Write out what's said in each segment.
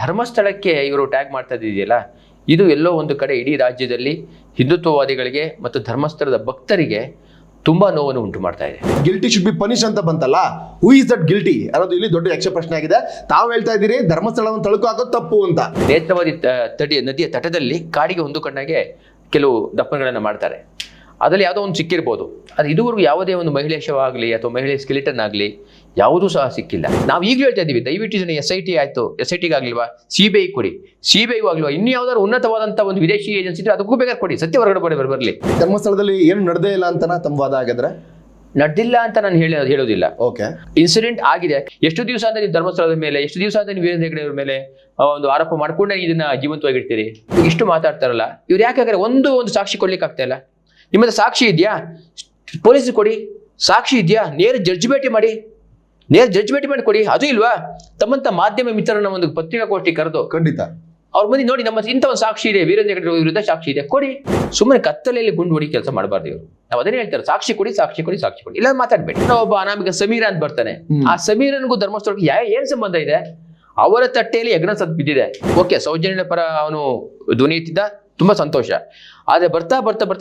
ಧರ್ಮಸ್ಥಳಕ್ಕೆ ಇವರು ಟ್ಯಾಗ್ ಮಾಡ್ತಾ ಇದೆಯಲ್ಲ, ಇದು ಎಲ್ಲೋ ಒಂದು ಕಡೆ ಇಡೀ ರಾಜ್ಯದಲ್ಲಿ ಹಿಂದುತ್ವವಾದಿಗಳಿಗೆ ಮತ್ತು ಧರ್ಮಸ್ಥಳದ ಭಕ್ತರಿಗೆ ತುಂಬಾ ನೋವನ್ನು ಉಂಟು ಮಾಡ್ತಾ ಇದೆ. ಗಿಲ್ಟಿ ಶುಡ್ ಬಿ ಪನಿಶ್ ಅಂತ ಬಂತಲ್ಲ, ಹೂ ಇಸ್ ದಟ್ ಗಿಲ್ಟಿ ಅನ್ನೋದು ಇಲ್ಲಿ ದೊಡ್ಡ ಯಕ್ಷ ಪ್ರಶ್ನೆ ಆಗಿದೆ. ತಾವು ಹೇಳ್ತಾ ಇದ್ದೀರಿ ಧರ್ಮಸ್ಥಳವನ್ನು ತಳುಕು ಹಾಕೋದು ತಪ್ಪು ಅಂತ. ನೇತ್ರಾವತಿ ನದಿಯ ತಟದಲ್ಲಿ ಕಾಡಿಗೆ ಹೊಂದಿಕೊಂಡಾಗೆ ಕೆಲವು ದಪ್ಪಣಗಳನ್ನು ಮಾಡ್ತಾರೆ. ಅದರಲ್ಲಿ ಯಾವುದೋ ಒಂದು ಸಿಕ್ಕಿರ್ಬೋದು. ಅದು ಇದುವರೆಗೂ ಯಾವುದೇ ಒಂದು ಮಹಿಳೆ ಶವ ಆಗಲಿ ಅಥವಾ ಮಹಿಳೆ ಸ್ಕೆಲಿಟನ್ ಆಗಲಿ ಯಾವುದೂ ಸಹ ಸಿಕ್ಕಿಲ್ಲ. ನಾವು ಈಗಲೂ ಹೇಳ್ತಾ ಇದ್ದೀವಿ, ದಯವಿಟ್ಟು ಇದನ್ನು SIT ಆಯಿತು, SIT ಆಗಲಿಲ್ವಾ CBI ಕೊಡಿ, CBI ಆಗಲಿಲ್ವಾ, ಇನ್ನು ಯಾವ್ದಾದ್ರು ಉನ್ನತವಾದಂಥ ಒಂದು ವಿದೇಶಿ ಏಜೆನ್ಸಿ ಇದ್ರೆ ಅದಕ್ಕೂ ಬೇಕಾದ್ರೆ ಕೊಡಿ, ಸತ್ಯ ಹೊರಗಡೆ ಬರಲಿ. ಧರ್ಮಸ್ಥಳದಲ್ಲಿ ಏನು ನಡೆದೇ ಇಲ್ಲ ಅಂತನಾ ತಮ್ಮ ವಾದ ಆಗಿದ್ರೆ? ನಡೆದಿಲ್ಲ ಅಂತ ನಾನು ಹೇಳೋದಿಲ್ಲ. ಓಕೆ, ಇನ್ಸಿಡೆಂಟ್ ಆಗಿದೆ. ಎಷ್ಟು ದಿವಸ ಅಂತ ನೀವು ಧರ್ಮಸ್ಥಳದ ಮೇಲೆ, ಎಷ್ಟು ದಿವಸ ಅಂತ ನೀವು ವೀರೇಂದ್ರ ಹೆಗ್ಗಡೆ ಅವ್ರ ಮೇಲೆ ಒಂದು ಆರೋಪ ಮಾಡ್ಕೊಂಡೆ ಇದನ್ನ ಜೀವಂತವಾಗಿರ್ತೀರಿ? ಇಷ್ಟು ಮಾತಾಡ್ತಾರಲ್ಲ ಇವ್ರು, ಯಾಕಾದ್ರೆ ಒಂದು ಸಾಕ್ಷಿ ಕೊಡ್ಲಿಕ್ಕೆ ಆಗ್ತಾ ಇಲ್ಲ. ನಿಮ್ಮ ಸಾಕ್ಷಿ ಇದೆಯಾ? ಪೊಲೀಸ್ ಕೊಡಿ. ಸಾಕ್ಷಿ ಇದೆಯಾ? ನೇರ ಜಡ್ಜ್ಮೆಂಟ್ ಮಾಡಿ ಕೊಡಿ. ಅದು ಇಲ್ವಾ? ತಮ್ಮಂತ ಮಾಧ್ಯಮ ಮಿತ್ರರನ್ನ ಒಂದು ಪತ್ರಿಕಾಗೋಷ್ಠಿ ಕರೆದು ಖಂಡಿತ ಅವ್ರ ಮಂದಿ ನೋಡಿ, ನಮ್ಮ ಇಂಥ ಒಂದು ಸಾಕ್ಷಿ ಇದೆ, ವೀರೇಂದ್ರ ಹೆಗ್ಗಡೆ ವಿರುದ್ಧ ಸಾಕ್ಷಿ ಇದೆ, ಕೊಡಿ. ಸುಮ್ಮನೆ ಕತ್ತಲೆಯಲ್ಲಿ ಗುಂಡು ಹೊಡಿ ಕೆಲಸ ಮಾಡಬಾರ್ದು ಇವರು. ನಾವು ಅದನ್ನೇ ಹೇಳ್ತಾರೆ, ಸಾಕ್ಷಿ ಕೊಡಿ. ಇಲ್ಲ ಮಾತಾಡ್ಬೇಡಿ. ಒಬ್ಬ ಅನಾಮಿಕ ಸಮೀರ ಅಂತ ಬರ್ತಾನೆ, ಆ ಸಮೀರನಿಗೂ ಧರ್ಮಸ್ಥಳಕ್ಕೆ ಏನ್ ಸಂಬಂಧ ಇದೆ? ಅವರ ತಟ್ಟೆಯಲ್ಲಿ ಯಜ್ಞ ಸತ್ ಬಿದ್ದಿದೆ. ಓಕೆ, ಸೌಜನ್ಯ ಪರ ಅವನು ಧ್ವನಿ ಎತ್ತಿದ್ದ, ತುಂಬಾ ಸಂತೋಷ. ಆದ್ರೆ ಬರ್ತಾ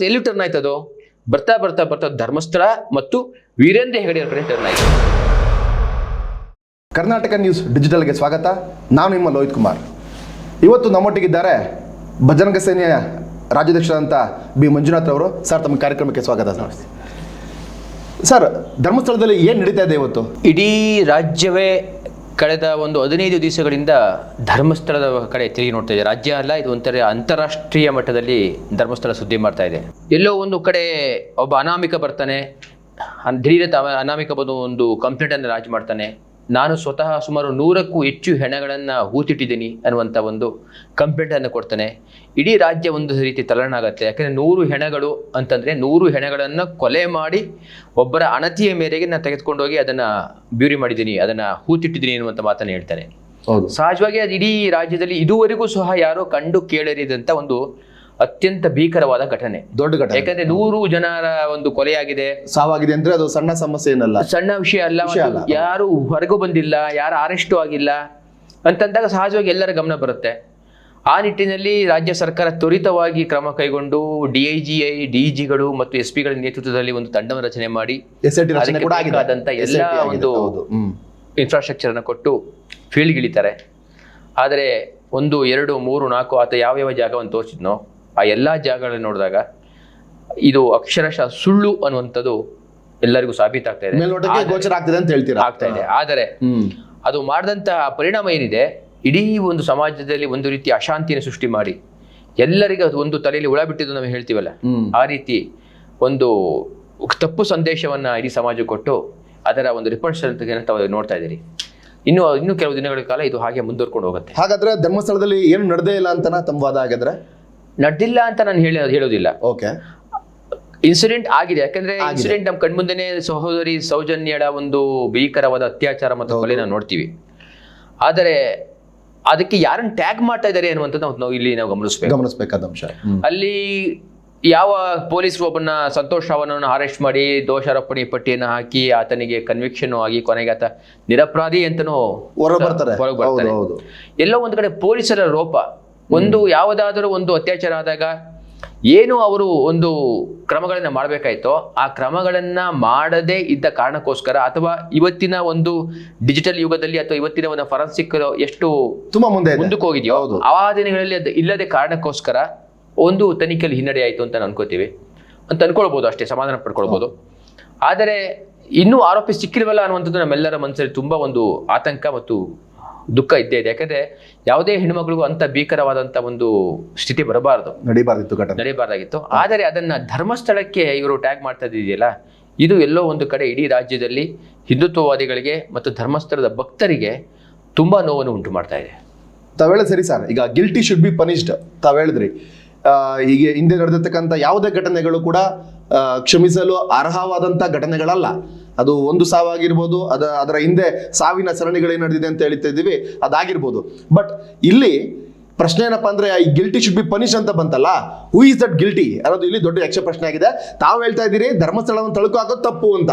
ಎಲ್ಲಿ ಟರ್ನ್ ಆಯ್ತದು? ಬರ್ತಾ ಧರ್ಮಸ್ಥಳ ಮತ್ತು ವೀರೇಂದ್ರ ಹೆಗ್ಗಡೆ ಅವರ ಕಡೆ ಟರ್ನ್ ಆಯ್ತು. ಕರ್ನಾಟಕ ನ್ಯೂಸ್ ಡಿಜಿಟಲ್ಗೆ ಸ್ವಾಗತ. ನಾನು ನಿಮ್ಮ ಲೋಹಿತ್ ಕುಮಾರ್. ಇವತ್ತು ನಮ್ಮೊಟ್ಟಿಗಿದ್ದಾರೆ ಬಜರಂಗ ಸೇನೆಯ ರಾಜ್ಯಾಧ್ಯಕ್ಷರಾದಂಥ ಬಿ ಮಂಜುನಾಥ್ ಅವರು. ಸರ್, ತಮ್ಮ ಕಾರ್ಯಕ್ರಮಕ್ಕೆ ಸ್ವಾಗತ. ಸರ್, ಧರ್ಮಸ್ಥಳದಲ್ಲಿ ಏನು ನಡೀತಾ ಇದೆ ಇವತ್ತು? ಇಡೀ ರಾಜ್ಯವೇ ಕಳೆದ ಒಂದು 15 ದಿವಸಗಳಿಂದ ಧರ್ಮಸ್ಥಳದ ಕಡೆ ತಿರುಗಿ ನೋಡ್ತಾ ಇದೆ. ರಾಜ್ಯ ಅಲ್ಲ, ಇದು ಒಂಥರ ಅಂತಾರಾಷ್ಟ್ರೀಯ ಮಟ್ಟದಲ್ಲಿ ಧರ್ಮಸ್ಥಳ ಸುದ್ದಿ ಮಾಡ್ತಾ ಇದೆ. ಎಲ್ಲೋ ಒಂದು ಕಡೆ ಒಬ್ಬ ಅನಾಮಿಕ ಬರ್ತಾನೆ, ದಿಢೀರ ಅನಾಮಿಕ ಬಂದು ಒಂದು ಕಂಪ್ಲೇಂಟನ್ನು ರಾಜ್ ಮಾಡ್ತಾನೆ. ನಾನು ಸ್ವತಃ ಸುಮಾರು 100ಕ್ಕೂ ಹೆಚ್ಚು ಹೆಣಗಳನ್ನು ಹೂತಿಟ್ಟಿದ್ದೀನಿ ಅನ್ನುವಂಥ ಒಂದು ಕಂಪ್ಲೇಂಟನ್ನು ಕೊಡ್ತಾನೆ. ಇಡೀ ರಾಜ್ಯ ಒಂದು ರೀತಿ ತಲ್ಲಣ ಆಗುತ್ತೆ. ಯಾಕಂದರೆ 100 ಹೆಣಗಳು ಅಂತಂದರೆ 100 ಹೆಣಗಳನ್ನು ಕೊಲೆ ಮಾಡಿ ಒಬ್ಬರ ಅಣತಿಯ ಮೇರೆಗೆ ನಾನು ತೆಗೆದುಕೊಂಡೋಗಿ ಅದನ್ನು ಬ್ಯೂರಿ ಮಾಡಿದ್ದೀನಿ, ಅದನ್ನು ಹೂತಿಟ್ಟಿದ್ದೀನಿ ಅನ್ನುವಂಥ ಮಾತನ್ನು ಹೇಳ್ತಾನೆ. ಹೌದು, ಸಹಜವಾಗಿ ಅದು ಇಡೀ ರಾಜ್ಯದಲ್ಲಿ ಇದುವರೆಗೂ ಸಹ ಯಾರೋ ಕಂಡು ಕೇಳರಿದಂಥ ಒಂದು ಅತ್ಯಂತ ಭೀಕರವಾದ ಘಟನೆ, ದೊಡ್ಡ ಘಟನೆ. ಯಾಕಂದ್ರೆ 100 ಜನರ ಒಂದು ಕೊಲೆಯಾಗಿದೆ, ಸಾವಾಗಿದೆ ಅಂದ್ರೆ ಅದು ಸಣ್ಣ ಸಮಸ್ಯೆ ಏನಲ್ಲ, ಸಣ್ಣ ವಿಷಯ ಅಲ್ಲ. ಯಾರು ಹೊರಗೂ ಬಂದಿಲ್ಲ, ಯಾರು ಅರೆಸ್ಟು ಆಗಿಲ್ಲ ಅಂತಂದಾಗ ಸಹಜವಾಗಿ ಎಲ್ಲರ ಗಮನ ಬರುತ್ತೆ. ಆ ನಿಟ್ಟಿನಲ್ಲಿ ರಾಜ್ಯ ಸರ್ಕಾರ ತ್ವರಿತವಾಗಿ ಕ್ರಮ ಕೈಗೊಂಡು DIGಗಳು ಮತ್ತು SP ಗಳ ನೇತೃತ್ವದಲ್ಲಿ ಒಂದು ತಂಡವನ್ನು ರಚನೆ ಮಾಡಿ ಬೇಕಾದಂತ ಎಲ್ಲ ಒಂದು ಇನ್ಫ್ರಾಸ್ಟ್ರಕ್ಚರ್ ಅನ್ನು ಕೊಟ್ಟು ಫೀಲ್ಡ್ ಇಳಿತಾರೆ. ಆದರೆ 1, 2, 3, 4 ಆತ ಯಾವ ಜಾಗವನ್ನು ತೋರಿಸಿದ್ನೋ ಆ ಎಲ್ಲ ಜಾಗಗಳನ್ನು ನೋಡಿದಾಗ ಇದು ಅಕ್ಷರಶಃ ಸುಳ್ಳು ಅನ್ನುವಂಥದ್ದು ಎಲ್ಲರಿಗೂ ಸಾಬೀತಾಗ್ತಾ ಇದೆ, ಗೋಚರ ಆಗ್ತಿದೆ ಅಂತ ಹೇಳ್ತೀರಾ? ಆಗ್ತಾ ಇದೆ. ಆದರೆ ಅದು ಮಾಡಿದಂಥ ಪರಿಣಾಮ ಏನಿದೆ, ಇಡೀ ಒಂದು ಸಮಾಜದಲ್ಲಿ ಒಂದು ರೀತಿ ಅಶಾಂತಿಯನ್ನು ಸೃಷ್ಟಿ ಮಾಡಿ ಎಲ್ಲರಿಗೂ ಒಂದು ತಲೆಯಲ್ಲಿ ಹುಳ ಬಿಟ್ಟಿದ್ದು ನಾವು ಹೇಳ್ತೀವಲ್ಲ, ಆ ರೀತಿ ಒಂದು ತಪ್ಪು ಸಂದೇಶವನ್ನ ಇಡೀ ಸಮಾಜಕ್ಕೆ ಕೊಟ್ಟು ಅದರ ಒಂದು ರಿಪರ್ಷನ್ ತಾವು ನೋಡ್ತಾ ಇದ್ದೀರಿ. ಇನ್ನು ಕೆಲವು ದಿನಗಳ ಕಾಲ ಇದು ಹಾಗೆ ಮುಂದುವರ್ಕೊಂಡು ಹೋಗುತ್ತೆ. ಹಾಗಾದ್ರೆ ಧರ್ಮಸ್ಥಳದಲ್ಲಿ ಏನು ನಡೆದೇ ಇಲ್ಲ ಅಂತ ತಮ್ಮ ವಾದ ಆಗಿದ್ರೆ? ನಡೆದಿಲ್ಲ ಅಂತ ನಾನು ಹೇಳೋದಿಲ್ಲ. ಓಕೆ, ಇನ್ಸಿಡೆಂಟ್ ಆಗಿದೆ. ಯಾಕಂದ್ರೆ ಇನ್ಸಿಡೆಂಟ್ ನಮ್ಮ ಕಣ್ಮುಂದೆನೆ ಸಹೋದರಿ ಸೌಜನ್ಯಳ ಒಂದು ಭೀಕರವಾದ ಅತ್ಯಾಚಾರ ಮತ್ತು ಕೊಲೆ ನಾವು ನೋಡ್ತೀವಿ. ಆದರೆ ಅದಕ್ಕೆ ಯಾರನ್ನ ಟ್ಯಾಗ್ ಮಾಡ್ತಾ ಇದ್ದಾರೆ ಅನ್ನುವಂಥದ್ದು ನಾವು ಇಲ್ಲಿ ಗಮನಿಸಬೇಕಾದ ಅಂಶ. ಅಲ್ಲಿ ಯಾವ ಪೊಲೀಸರು ಒಬ್ಬನ ಸಂತೋಷ್ ರಾವನನ್ನು ಅರೆಸ್ಟ್ ಮಾಡಿ ದೋಷಾರೋಪಣೆ ಪಟ್ಟಿಯನ್ನು ಹಾಕಿ ಆತನಿಗೆ ಕನ್ವಿಕ್ಷನ್ ಆಗಿ ಕೊನೆಗೆ ಆತ ನಿರಪರಾಧಿ ಅಂತನೂ ಹೊರಗೆ ಬರ್ತಾನೆ. ಎಲ್ಲೋ ಒಂದು ಕಡೆ ಪೊಲೀಸರ ಲೋಪ. ಒಂದು ಯಾವುದಾದರೂ ಒಂದು ಅತ್ಯಾಚಾರ ಆದಾಗ ಏನು ಅವರು ಒಂದು ಕ್ರಮಗಳನ್ನ ಮಾಡಬೇಕಾಯ್ತೋ ಆ ಕ್ರಮಗಳನ್ನ ಮಾಡದೇ ಇದ್ದ ಕಾರಣಕ್ಕೋಸ್ಕರ, ಅಥವಾ ಇವತ್ತಿನ ಒಂದು ಡಿಜಿಟಲ್ ಯುಗದಲ್ಲಿ ಅಥವಾ ಇವತ್ತಿನ ಒಂದು ಫಾರೆನ್ಸಿಕ್ ಎಷ್ಟು ತುಂಬಾ ಮುಂದಕ್ಕೆ ಹೋಗಿದೆಯೋ ಆ ದಿನಗಳಲ್ಲಿ ಅದು ಇಲ್ಲದೆ ಕಾರಣಕ್ಕೋಸ್ಕರ ಒಂದು ತನಿಖೆಯಲ್ಲಿ ಹಿನ್ನಡೆ ಆಯಿತು ಅಂತ ಅನ್ಕೋತೀವಿ ಅಂತ ಅನ್ಕೊಳ್ಬೋದು, ಅಷ್ಟೇ ಸಮಾಧಾನ ಪಡ್ಕೊಳ್ಬೋದು. ಆದರೆ ಇನ್ನೂ ಆರೋಪಿ ಸಿಕ್ಕಿಲ್ವಲ್ಲ ಅನ್ನುವಂಥದ್ದು ನಮ್ಮೆಲ್ಲರ ಮನಸ್ಸಲ್ಲಿ ತುಂಬಾ ಒಂದು ಆತಂಕ ಮತ್ತು ದುಃಖ ಇದ್ದೇ ಇದೆ. ಯಾಕಂದ್ರೆ ಯಾವುದೇ ಹೆಣ್ಮಗಳಿಗೂ ಅಂತ ಭೀಕರವಾದಂಥ ಒಂದು ಸ್ಥಿತಿ ನಡೀಬಾರ್ದಾಗಿತ್ತು. ಆದರೆ ಅದನ್ನ ಧರ್ಮಸ್ಥಳಕ್ಕೆ ಇವರು ಟ್ಯಾಗ್ ಮಾಡ್ತಾ ಇದೆಯಲ್ಲ, ಇದು ಎಲ್ಲೋ ಒಂದು ಕಡೆ ಇಡೀ ರಾಜ್ಯದಲ್ಲಿ ಹಿಂದುತ್ವವಾದಿಗಳಿಗೆ ಮತ್ತು ಧರ್ಮಸ್ಥಳದ ಭಕ್ತರಿಗೆ ತುಂಬಾ ನೋವನ್ನು ಉಂಟು ಮಾಡ್ತಾ ಇದೆ. ತಾವ್ ಹೇಳಿದ್ ಸರಿ ಸರ್. ಈಗ ಗಿಲ್ಟಿ ಶುಡ್ ಬಿ ಪನಿಷ್ಡ್ ತಾವ್ ಹೇಳಿದ್ರಿ. ಈಗ ಹಿಂದೆ ನಡೆದಿರ್ತಕ್ಕಂಥ ಯಾವುದೇ ಘಟನೆಗಳು ಕೂಡ ಕ್ಷಮಿಸಲು ಅರ್ಹವಾದಂಥ ಘಟನೆಗಳಲ್ಲ. ಅದು ಒಂದು ಸಾವಾಗಿರ್ಬೋದು, ಅದರ ಹಿಂದೆ ಸಾವಿನ ಸರಣಿಗಳೇನು ನಡೆದಿದೆ ಅಂತ ಹೇಳ್ತಾ ಇದ್ದೀವಿ, ಅದಾಗಿರ್ಬೋದು. ಬಟ್ ಇಲ್ಲಿ ಪ್ರಶ್ನೆ ಏನಪ್ಪಾ ಅಂದ್ರೆ ಈ ಗಿಲ್ಟಿ ಶುಡ್ ಬಿ ಪನಿಷ್ ಅಂತ ಬಂತಲ್ಲ, ಹೂ ಇಸ್ ದಟ್ ಗಿಲ್ಟಿ ಅನ್ನೋದು ಇಲ್ಲಿ ದೊಡ್ಡ ಯಕ್ಷ ಪ್ರಶ್ನೆ ಆಗಿದೆ. ತಾವು ಹೇಳ್ತಾ ಇದ್ದೀರಿ ಧರ್ಮಸ್ಥಳವನ್ನು ತಳುಕು ಹಾಕೋದು ತಪ್ಪು ಅಂತ.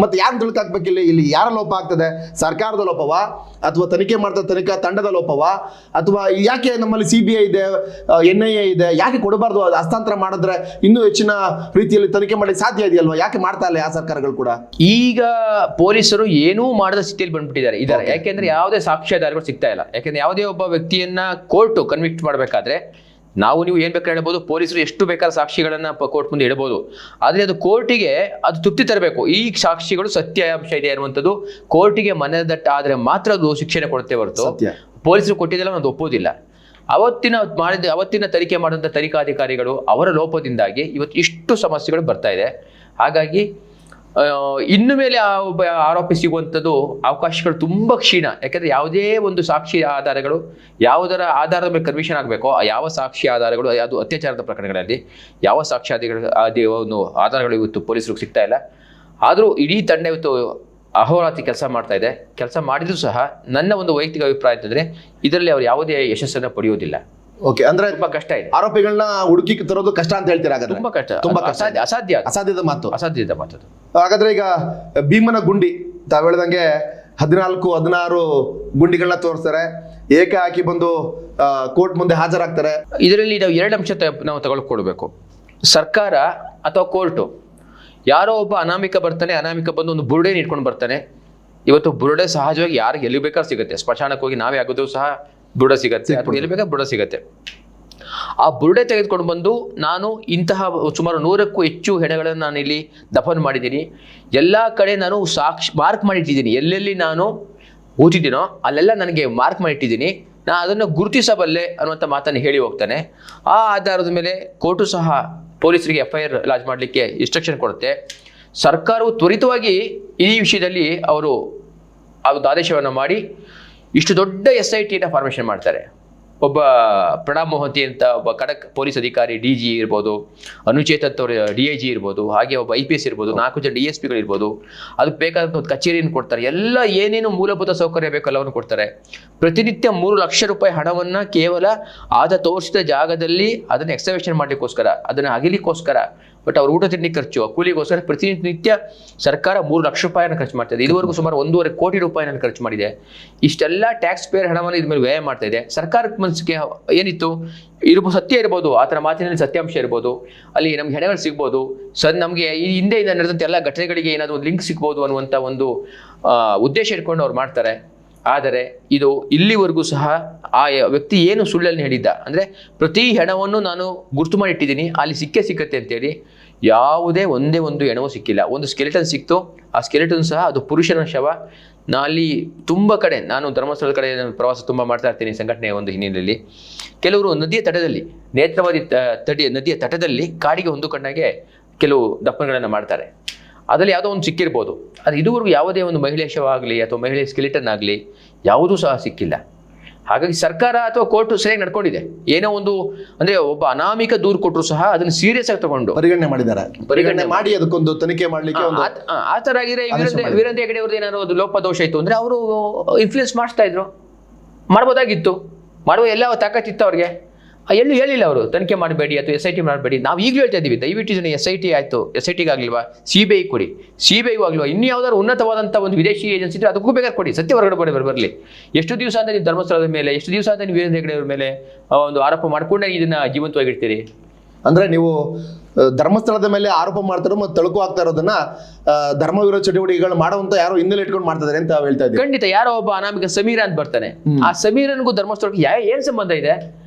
ಮತ್ತೆ ಯಾರು ತಳುಕು ಹಾಕ್ಬೇಕಿಲ್ಲ? ಇಲ್ಲಿ ಯಾರ ಲೋಪ ಆಗ್ತದೆ? ಸರ್ಕಾರದ ಲೋಪವಾ ಅಥವಾ ತನಿಖೆ ಮಾಡ್ತಾ ತನಿಖಾ ತಂಡದ ಲೋಪವಾ ಅಥವಾ ಯಾಕೆ ನಮ್ಮಲ್ಲಿ CBI ಇದೆ, NIA ಇದೆ, ಯಾಕೆ ಕೊಡಬಾರ್ದು? ಹಸ್ತಾಂತರ ಮಾಡಿದ್ರೆ ಇನ್ನೂ ಹೆಚ್ಚಿನ ರೀತಿಯಲ್ಲಿ ತನಿಖೆ ಮಾಡಿ ಸಾಧ್ಯ ಇದೆಯಲ್ವಾ? ಯಾಕೆ ಮಾಡ್ತಾ ಇಲ್ಲ ಯಾವ ಸರ್ಕಾರಗಳು ಕೂಡ? ಈಗ ಪೊಲೀಸರು ಏನೂ ಮಾಡದ ಸ್ಥಿತಿಯಲ್ಲಿ ಬಂದ್ಬಿಟ್ಟಿದ್ದಾರೆ ಇದ್ದಾರೆ. ಯಾಕೆಂದ್ರೆ ಯಾವುದೇ ಸಾಕ್ಷ್ಯಾಧಾರಗಳು ಸಿಗ್ತಾ ಇಲ್ಲ. ಯಾಕೆಂದ್ರೆ ಯಾವುದೇ ಒಬ್ಬ ವ್ಯಕ್ತಿಯನ್ನ ಕೋರ್ಟ್ ಕನ್ವಿಕ್ಟ್ ಮಾಡಬೇಕಾದ್ರೆ ನೀವು ಏನ್ ಬೇಕಾದ್ರೆ ಹೇಳ್ಬೋದು, ಪೊಲೀಸರು ಎಷ್ಟು ಬೇಕಾದ್ರೆ ಸಾಕ್ಷಿಗಳನ್ನ ಕೋರ್ಟ್ ಮುಂದೆ ಇಡಬಹುದು, ಆದ್ರೆ ಅದು ಕೋರ್ಟಿಗೆ ಅದು ತೃಪ್ತಿ ತರಬೇಕು. ಈ ಸಾಕ್ಷಿಗಳು ಸತ್ಯಾಂಶ ಇದೆ ಅನ್ನುವಂಥದ್ದು ಕೋರ್ಟಿಗೆ ಮನದಟ್ಟ ಆದ್ರೆ ಮಾತ್ರ ಅದು ಶಿಕ್ಷೆ ಕೊಡುತ್ತೆ ಹೊರತು ಪೊಲೀಸರು ಕೊಟ್ಟಿದ್ದೆಲ್ಲ ಅದು ಒಪ್ಪೋದಿಲ್ಲ. ಅವತ್ತಿನ ತನಿಖೆ ಮಾಡಿದಂಥ ತನಿಖಾಧಿಕಾರಿಗಳು ಅವರ ಲೋಪದಿಂದಾಗಿ ಇವತ್ತು ಇಷ್ಟು ಸಮಸ್ಯೆಗಳು ಬರ್ತಾ ಇದೆ. ಹಾಗಾಗಿ ಇನ್ನು ಮೇಲೆ ಆ ಒಬ್ಬ ಆರೋಪಿ ಸಿಗುವಂಥದ್ದು ಅವಕಾಶಗಳು ತುಂಬ ಕ್ಷೀಣ. ಯಾಕಂದ್ರೆ ಯಾವುದೇ ಒಂದು ಸಾಕ್ಷಿ ಆಧಾರಗಳು ಯಾವುದರ ಆಧಾರದ ಮೇಲೆ ಕನ್ವಿಷನ್ ಆಗಬೇಕೋ ಯಾವ ಸಾಕ್ಷಿ ಆಧಾರಗಳು, ಅದು ಅತ್ಯಾಚಾರದ ಪ್ರಕರಣಗಳಲ್ಲಿ ಯಾವ ಸಾಕ್ಷಿ ಒಂದು ಆಧಾರಗಳು ಇವತ್ತು ಪೊಲೀಸರಿಗೆ ಸಿಗ್ತಾ ಇಲ್ಲ. ಆದರೂ ಇಡೀ ತಂಡ ಇವತ್ತು ಅಹೋರಾತ್ರಿ ಕೆಲಸ ಮಾಡ್ತಾ ಇದೆ. ಕೆಲಸ ಮಾಡಿದ್ರು ಸಹ ನನ್ನ ಒಂದು ವೈಯಕ್ತಿಕ ಅಭಿಪ್ರಾಯ ಅಂತಂದ್ರೆ ಇದರಲ್ಲಿ ಅವರು ಯಾವುದೇ ಯಶಸ್ಸನ್ನು ಪಡೆಯೋದಿಲ್ಲ. ಓಕೆ, ಅಂದ್ರೆ ತುಂಬಾ ಕಷ್ಟ ಇದೆ. ಆರೋಪಿಗಳನ್ನ ಹುಡುಕಿ ತರೋದು ಕಷ್ಟ ಅಂತ ಹೇಳ್ತೀರಾ? ತುಂಬಾ ಕಷ್ಟ, ತುಂಬಾ ಅಸಾಧ್ಯದ ಮಾತು. ಮಾತು. ಹಾಗಾದ್ರೆ ಈಗ ಭೀಮನ ಗುಂಡಿ ತಾವು ಹೇಳ್ದಂಗೆ 14-16 ಗುಂಡಿಗಳನ್ನ ತೋರಿಸ್ತಾರೆ, ಏಕ ಹಾಕಿ ಬಂದು ಕೋರ್ಟ್ ಮುಂದೆ ಹಾಜರಾಗ್ತಾರೆ. ಇದರಲ್ಲಿ ನಾವು 2 ಅಂಶ ನಾವು ತಗೊಳ್ಕೊಡ್ಬೇಕು. ಸರ್ಕಾರ ಅಥವಾ ಕೋರ್ಟು ಯಾರೋ ಒಬ್ಬ ಅನಾಮಿಕ ಬರ್ತಾನೆ, ಅನಾಮಿಕ ಬಂದು ಒಂದು ಬುರುಡೆನ ಇಟ್ಕೊಂಡು ಬರ್ತಾನೆ. ಇವತ್ತು ಬುರುಡೆ ಸಹಜವಾಗಿ ಯಾರಿಗೆ ಎಲ್ಲಿ ಬೇಕಾದ್ರೂ ಸಿಗುತ್ತೆ. ಸ್ಮಶಾನಕ್ಕೆ ಹೋಗಿ ನಾವೇ ಆಗೋದು ಸಹ ಬುರುಡೆ ಸಿಗತ್ತೆ, ಅಥವಾ ಎಲ್ಲಿ ಬೇಕಾದ್ರೆ ಬುರುಡೆ ಸಿಗತ್ತೆ. ಆ ಬುರುಡೆ ತೆಗೆದುಕೊಂಡು ಬಂದು ನಾನು ಇಂತಹ ಸುಮಾರು 100ಕ್ಕೂ ಹೆಚ್ಚು ಹೆಣಗಳನ್ನು ನಾನು ಇಲ್ಲಿ ದಫನ್ ಮಾಡಿದ್ದೀನಿ. ಎಲ್ಲ ಕಡೆ ನಾನು ಮಾರ್ಕ್ ಮಾಡಿಟ್ಟಿದ್ದೀನಿ. ಎಲ್ಲೆಲ್ಲಿ ನಾನು ಊತಿದ್ದೀನೋ ಅಲ್ಲೆಲ್ಲ ನನಗೆ ಮಾರ್ಕ್ ಮಾಡಿಟ್ಟಿದ್ದೀನಿ, ನಾನು ಅದನ್ನು ಗುರುತಿಸಬಲ್ಲೆ ಅನ್ನುವಂಥ ಮಾತನ್ನು ಹೇಳಿ ಹೋಗ್ತಾನೆ. ಆ ಆಧಾರದ ಮೇಲೆ ಕೋರ್ಟು ಸಹ ಪೊಲೀಸರಿಗೆ FIR ಲಾಂಚ್ ಮಾಡಲಿಕ್ಕೆ ಇನ್ಸ್ಟ್ರಕ್ಷನ್ ಕೊಡುತ್ತೆ. ಸರ್ಕಾರವು ತ್ವರಿತವಾಗಿ ಈ ವಿಷಯದಲ್ಲಿ ಅವರು ಒಂದು ಆದೇಶವನ್ನು ಮಾಡಿ ಇಷ್ಟು ದೊಡ್ಡ SITನ ಫಾರ್ಮೇಷನ್ ಮಾಡ್ತಾರೆ. ಒಬ್ಬ ಪ್ರಣಬ್ ಮೊಹಂತಿ ಅಂತ ಒಬ್ಬ ಖಡಕ್ ಪೊಲೀಸ್ ಅಧಿಕಾರಿ, DG ಇರ್ಬೋದು, ಅನುಚೇತ್ ಅಂತವ್ರು DIG ಇರ್ಬೋದು, ಹಾಗೆ ಒಬ್ಬ IPS ಇರ್ಬೋದು, 4 ಜನ DSPಗಳು ಇರ್ಬೋದು. ಅದಕ್ಕೆ ಬೇಕಾದಂಥ ಒಂದು ಕಚೇರಿಯನ್ನು ಕೊಡ್ತಾರೆ. ಎಲ್ಲ ಏನೇನು ಮೂಲಭೂತ ಸೌಕರ್ಯ ಬೇಕು ಎಲ್ಲವನ್ನು ಕೊಡ್ತಾರೆ. ಪ್ರತಿನಿತ್ಯ 3 ಲಕ್ಷ ರೂಪಾಯಿ ಹಣವನ್ನು ಕೇವಲ ತೋರಿಸಿದ ಜಾಗದಲ್ಲಿ ಅದನ್ನು ಎಕ್ಸವೇಷನ್ ಮಾಡಲಿಕ್ಕೋಸ್ಕರ, ಅದನ್ನು ಅಗಿಲಿಕ್ಕೋಸ್ಕರ, ಬಟ್ ಅವ್ರ ಊಟ ತಿಂಡಿ ಖರ್ಚು, ಕೂಲಿಗೋಸ್ಕರ ಪ್ರತಿನಿತ್ಯ ಸರ್ಕಾರ 3 ಲಕ್ಷ ರೂಪಾಯಿಯನ್ನು ಖರ್ಚು ಮಾಡ್ತಾ ಇದೆ. ಇದುವರೆಗೂ ಸುಮಾರು 1.5 ಕೋಟಿ ರೂಪಾಯಿಯನ್ನು ಖರ್ಚು ಮಾಡಿದೆ. ಇಷ್ಟೆಲ್ಲ ಟ್ಯಾಕ್ಸ್ ಪೇಯರ್ ಹಣವನ್ನು ಇದ್ರ ಮೇಲೆ ವ್ಯಯ ಮಾಡ್ತಾ ಇದೆ. ಸರ್ಕಾರಕ್ಕೆ ಮನಸ್ಸಿಗೆ ಏನಿತ್ತು, ಸತ್ಯ ಇರ್ಬೋದು, ಆ ಥರ ಮಾತಿನಲ್ಲಿ ಸತ್ಯಾಂಶ ಇರ್ಬೋದು, ಅಲ್ಲಿ ನಮ್ಗೆ ಹೆಣಗಳು ಸಿಗ್ಬೋದು, ನಮಗೆ ಈ ಹಿಂದೆ ನಡೆದಂಥ ಎಲ್ಲ ಘಟನೆಗಳಿಗೆ ಏನಾದರೂ ಒಂದು ಲಿಂಕ್ ಸಿಗ್ಬೋದು ಅನ್ನುವಂಥ ಒಂದು ಉದ್ದೇಶ ಇಟ್ಕೊಂಡು ಅವ್ರು ಮಾಡ್ತಾರೆ. ಆದರೆ ಇದು ಇಲ್ಲಿವರೆಗೂ ಸಹ ಆ ವ್ಯಕ್ತಿ ಏನು ಸುಳ್ಳನ್ನು ಹೇಳಿದ್ದ ಅಂದರೆ ಪ್ರತಿ ಹೆಣವನ್ನು ನಾನು ಗುರ್ತು ಮಾಡಿಟ್ಟಿದ್ದೀನಿ, ಅಲ್ಲಿ ಸಿಕ್ಕತ್ತೆ ಅಂತೇಳಿ ಯಾವುದೇ ಒಂದೇ ಒಂದು ಹೆಣವೂ ಸಿಕ್ಕಿಲ್ಲ. ಒಂದು ಸ್ಕೆಲಿಟನ್ ಸಿಕ್ತು. ಆ ಸ್ಕೆಲಿಟನ್ ಸಹ ಅದು ಪುರುಷನ ಶವ. ಅಲ್ಲಿ ತುಂಬ ಕಡೆ ನಾನು ಧರ್ಮಸ್ಥಳದ ಕಡೆ ಪ್ರವಾಸ ತುಂಬ ಮಾಡ್ತಾ ಇರ್ತೀನಿ ಸಂಘಟನೆಯ ಒಂದು ಹಿನ್ನೆಲೆಯಲ್ಲಿ. ಕೆಲವರು ನದಿಯ ತಟದಲ್ಲಿ, ನೇತ್ರಾವತಿ ನದಿಯ ತಟದಲ್ಲಿ ಕಾಡಿಗೆ ಹೊಂದಿಕೊಂಡಾಗೆ ಕೆಲವು ದಫನಗಳನ್ನು ಮಾಡ್ತಾರೆ. ಅದರಲ್ಲಿ ಯಾವುದೋ ಒಂದು ಸಿಕ್ಕಿರ್ಬೋದು. ಅದು ಇದುವರೆಗೂ ಯಾವುದೇ ಒಂದು ಮಹಿಳೆಯ ಶವ ಆಗಲಿ ಅಥವಾ ಮಹಿಳೆಯ ಸ್ಕೆಲಿಟನ್ ಆಗಲಿ ಯಾವುದೂ ಸಹ ಸಿಕ್ಕಿಲ್ಲ. ಹಾಗಾಗಿ ಸರ್ಕಾರ ಅಥವಾ ಕೋರ್ಟು ಸರಿಯಾಗಿ ನಡ್ಕೊಂಡಿದೆ. ಏನೋ ಒಂದು ಅಂದ್ರೆ ಒಬ್ಬ ಅನಾಮಿಕ ದೂರು ಕೊಟ್ಟರು ಸಹ ಅದನ್ನು ಸೀರಿಯಸ್ ಆಗಿ ತಗೊಂಡು ಪರಿಗಣನೆ ಮಾಡಿ ಅದಕ್ಕೊಂದು ತನಿಖೆ ಮಾಡಲಿಕ್ಕೆ ಆ ಥರ ಆಗಿದ್ರೆ ವೀರೇಂದ್ರ ಹೆಗಡೆ ಅವ್ರದ್ದು ಏನಾದ್ರು ಒಂದು ಲೋಪದೋಷ ಇತ್ತು ಅಂದ್ರೆ ಅವರು ಇನ್ಫ್ಲೂಯೆನ್ಸ್ ಮಾಡ್ತಾ ಇದ್ರು, ಮಾಡ್ಬೋದಾಗಿತ್ತು, ಮಾಡುವ ಎಲ್ಲ ತಾಕತ್ತಿತ್ತು ಅವ್ರಿಗೆ. ಎಲ್ಲೂ ಹೇಳಿಲ್ಲ ಅವರು ತನಿಖೆ ಮಾಡಬೇಡಿ ಅಥವಾ SIT ಮಾಡಬೇಡಿ. ನಾವು ಈಗಲೂ ಹೇಳ್ತಾ ಇದ್ದೀವಿ, ದಯವಿಟ್ಟು ಇದನ್ನು SIT ಆಯಿತು, SITಗೆ ಆಗಲಿಲ್ವಾ CBI ಕೊಡಿ, CBIಗೂ ಆಗಲಿಲ್ವಾ, ಇನ್ನೂ ಯಾವ್ದಾದ್ರು ಉನ್ನತವಾದಂಥ ಒಂದು ವಿದೇಶಿ ಏಜೆನ್ಸಿ ಇದ್ದರೆ ಅದಕ್ಕೂ ಬೇಕಾದ್ರೆ ಕೊಡಿ, ಸತ್ಯ ಹೊರಗಡೆ ಬರಲಿ. ಎಷ್ಟು ದಿವಸ ಅಂತ ನೀವು ಧರ್ಮಸ್ಥಳದ ಮೇಲೆ, ಎಷ್ಟು ದಿವಸ ಅಂತ ನೀವು ವೀರೇಂದ್ರ ಹೆಗಡೆ ಅವ್ರ ಮೇಲೆ ಒಂದು ಆರೋಪ ಮಾಡಿಕೊಂಡೇ ಇದನ್ನು ಜೀವಂತವಾಗಿಡ್ತೀರಿ? ಅಂದರೆ ನೀವು ಧರ್ಮಸ್ಥಳದ ಮೇಲೆ ಆರೋಪ ಮಾಡ್ತಾರೋ ಮತ್ತು ತಳುಕು ಆಗ್ತಾ ಇರೋದನ್ನ ಧರ್ಮ ವಿರೋಧ ಚಟುವಟಿಕೆಗಳು ಮಾಡುವಂತ ಯಾರೋ ಹಿನ್ನೆಲೆ ಇಟ್ಕೊಂಡು ಮಾಡ್ತಿದ್ದಾರೆ ಅಂತ ಹೇಳ್ತಾ ಇದ್ದೀವಿ. ಖಂಡಿತ. ಯಾರೋ ಒಬ್ಬ ಅನಾಮಿಕ ಸಮೀರ ಅಂತ ಬರ್ತಾನೆ, ಆ ಸಮೀರನಿಗೂ ಧರ್ಮಸ್ಥಳಕ್ಕೆ ಏನು ಸಂಬಂಧ ಇದೆ?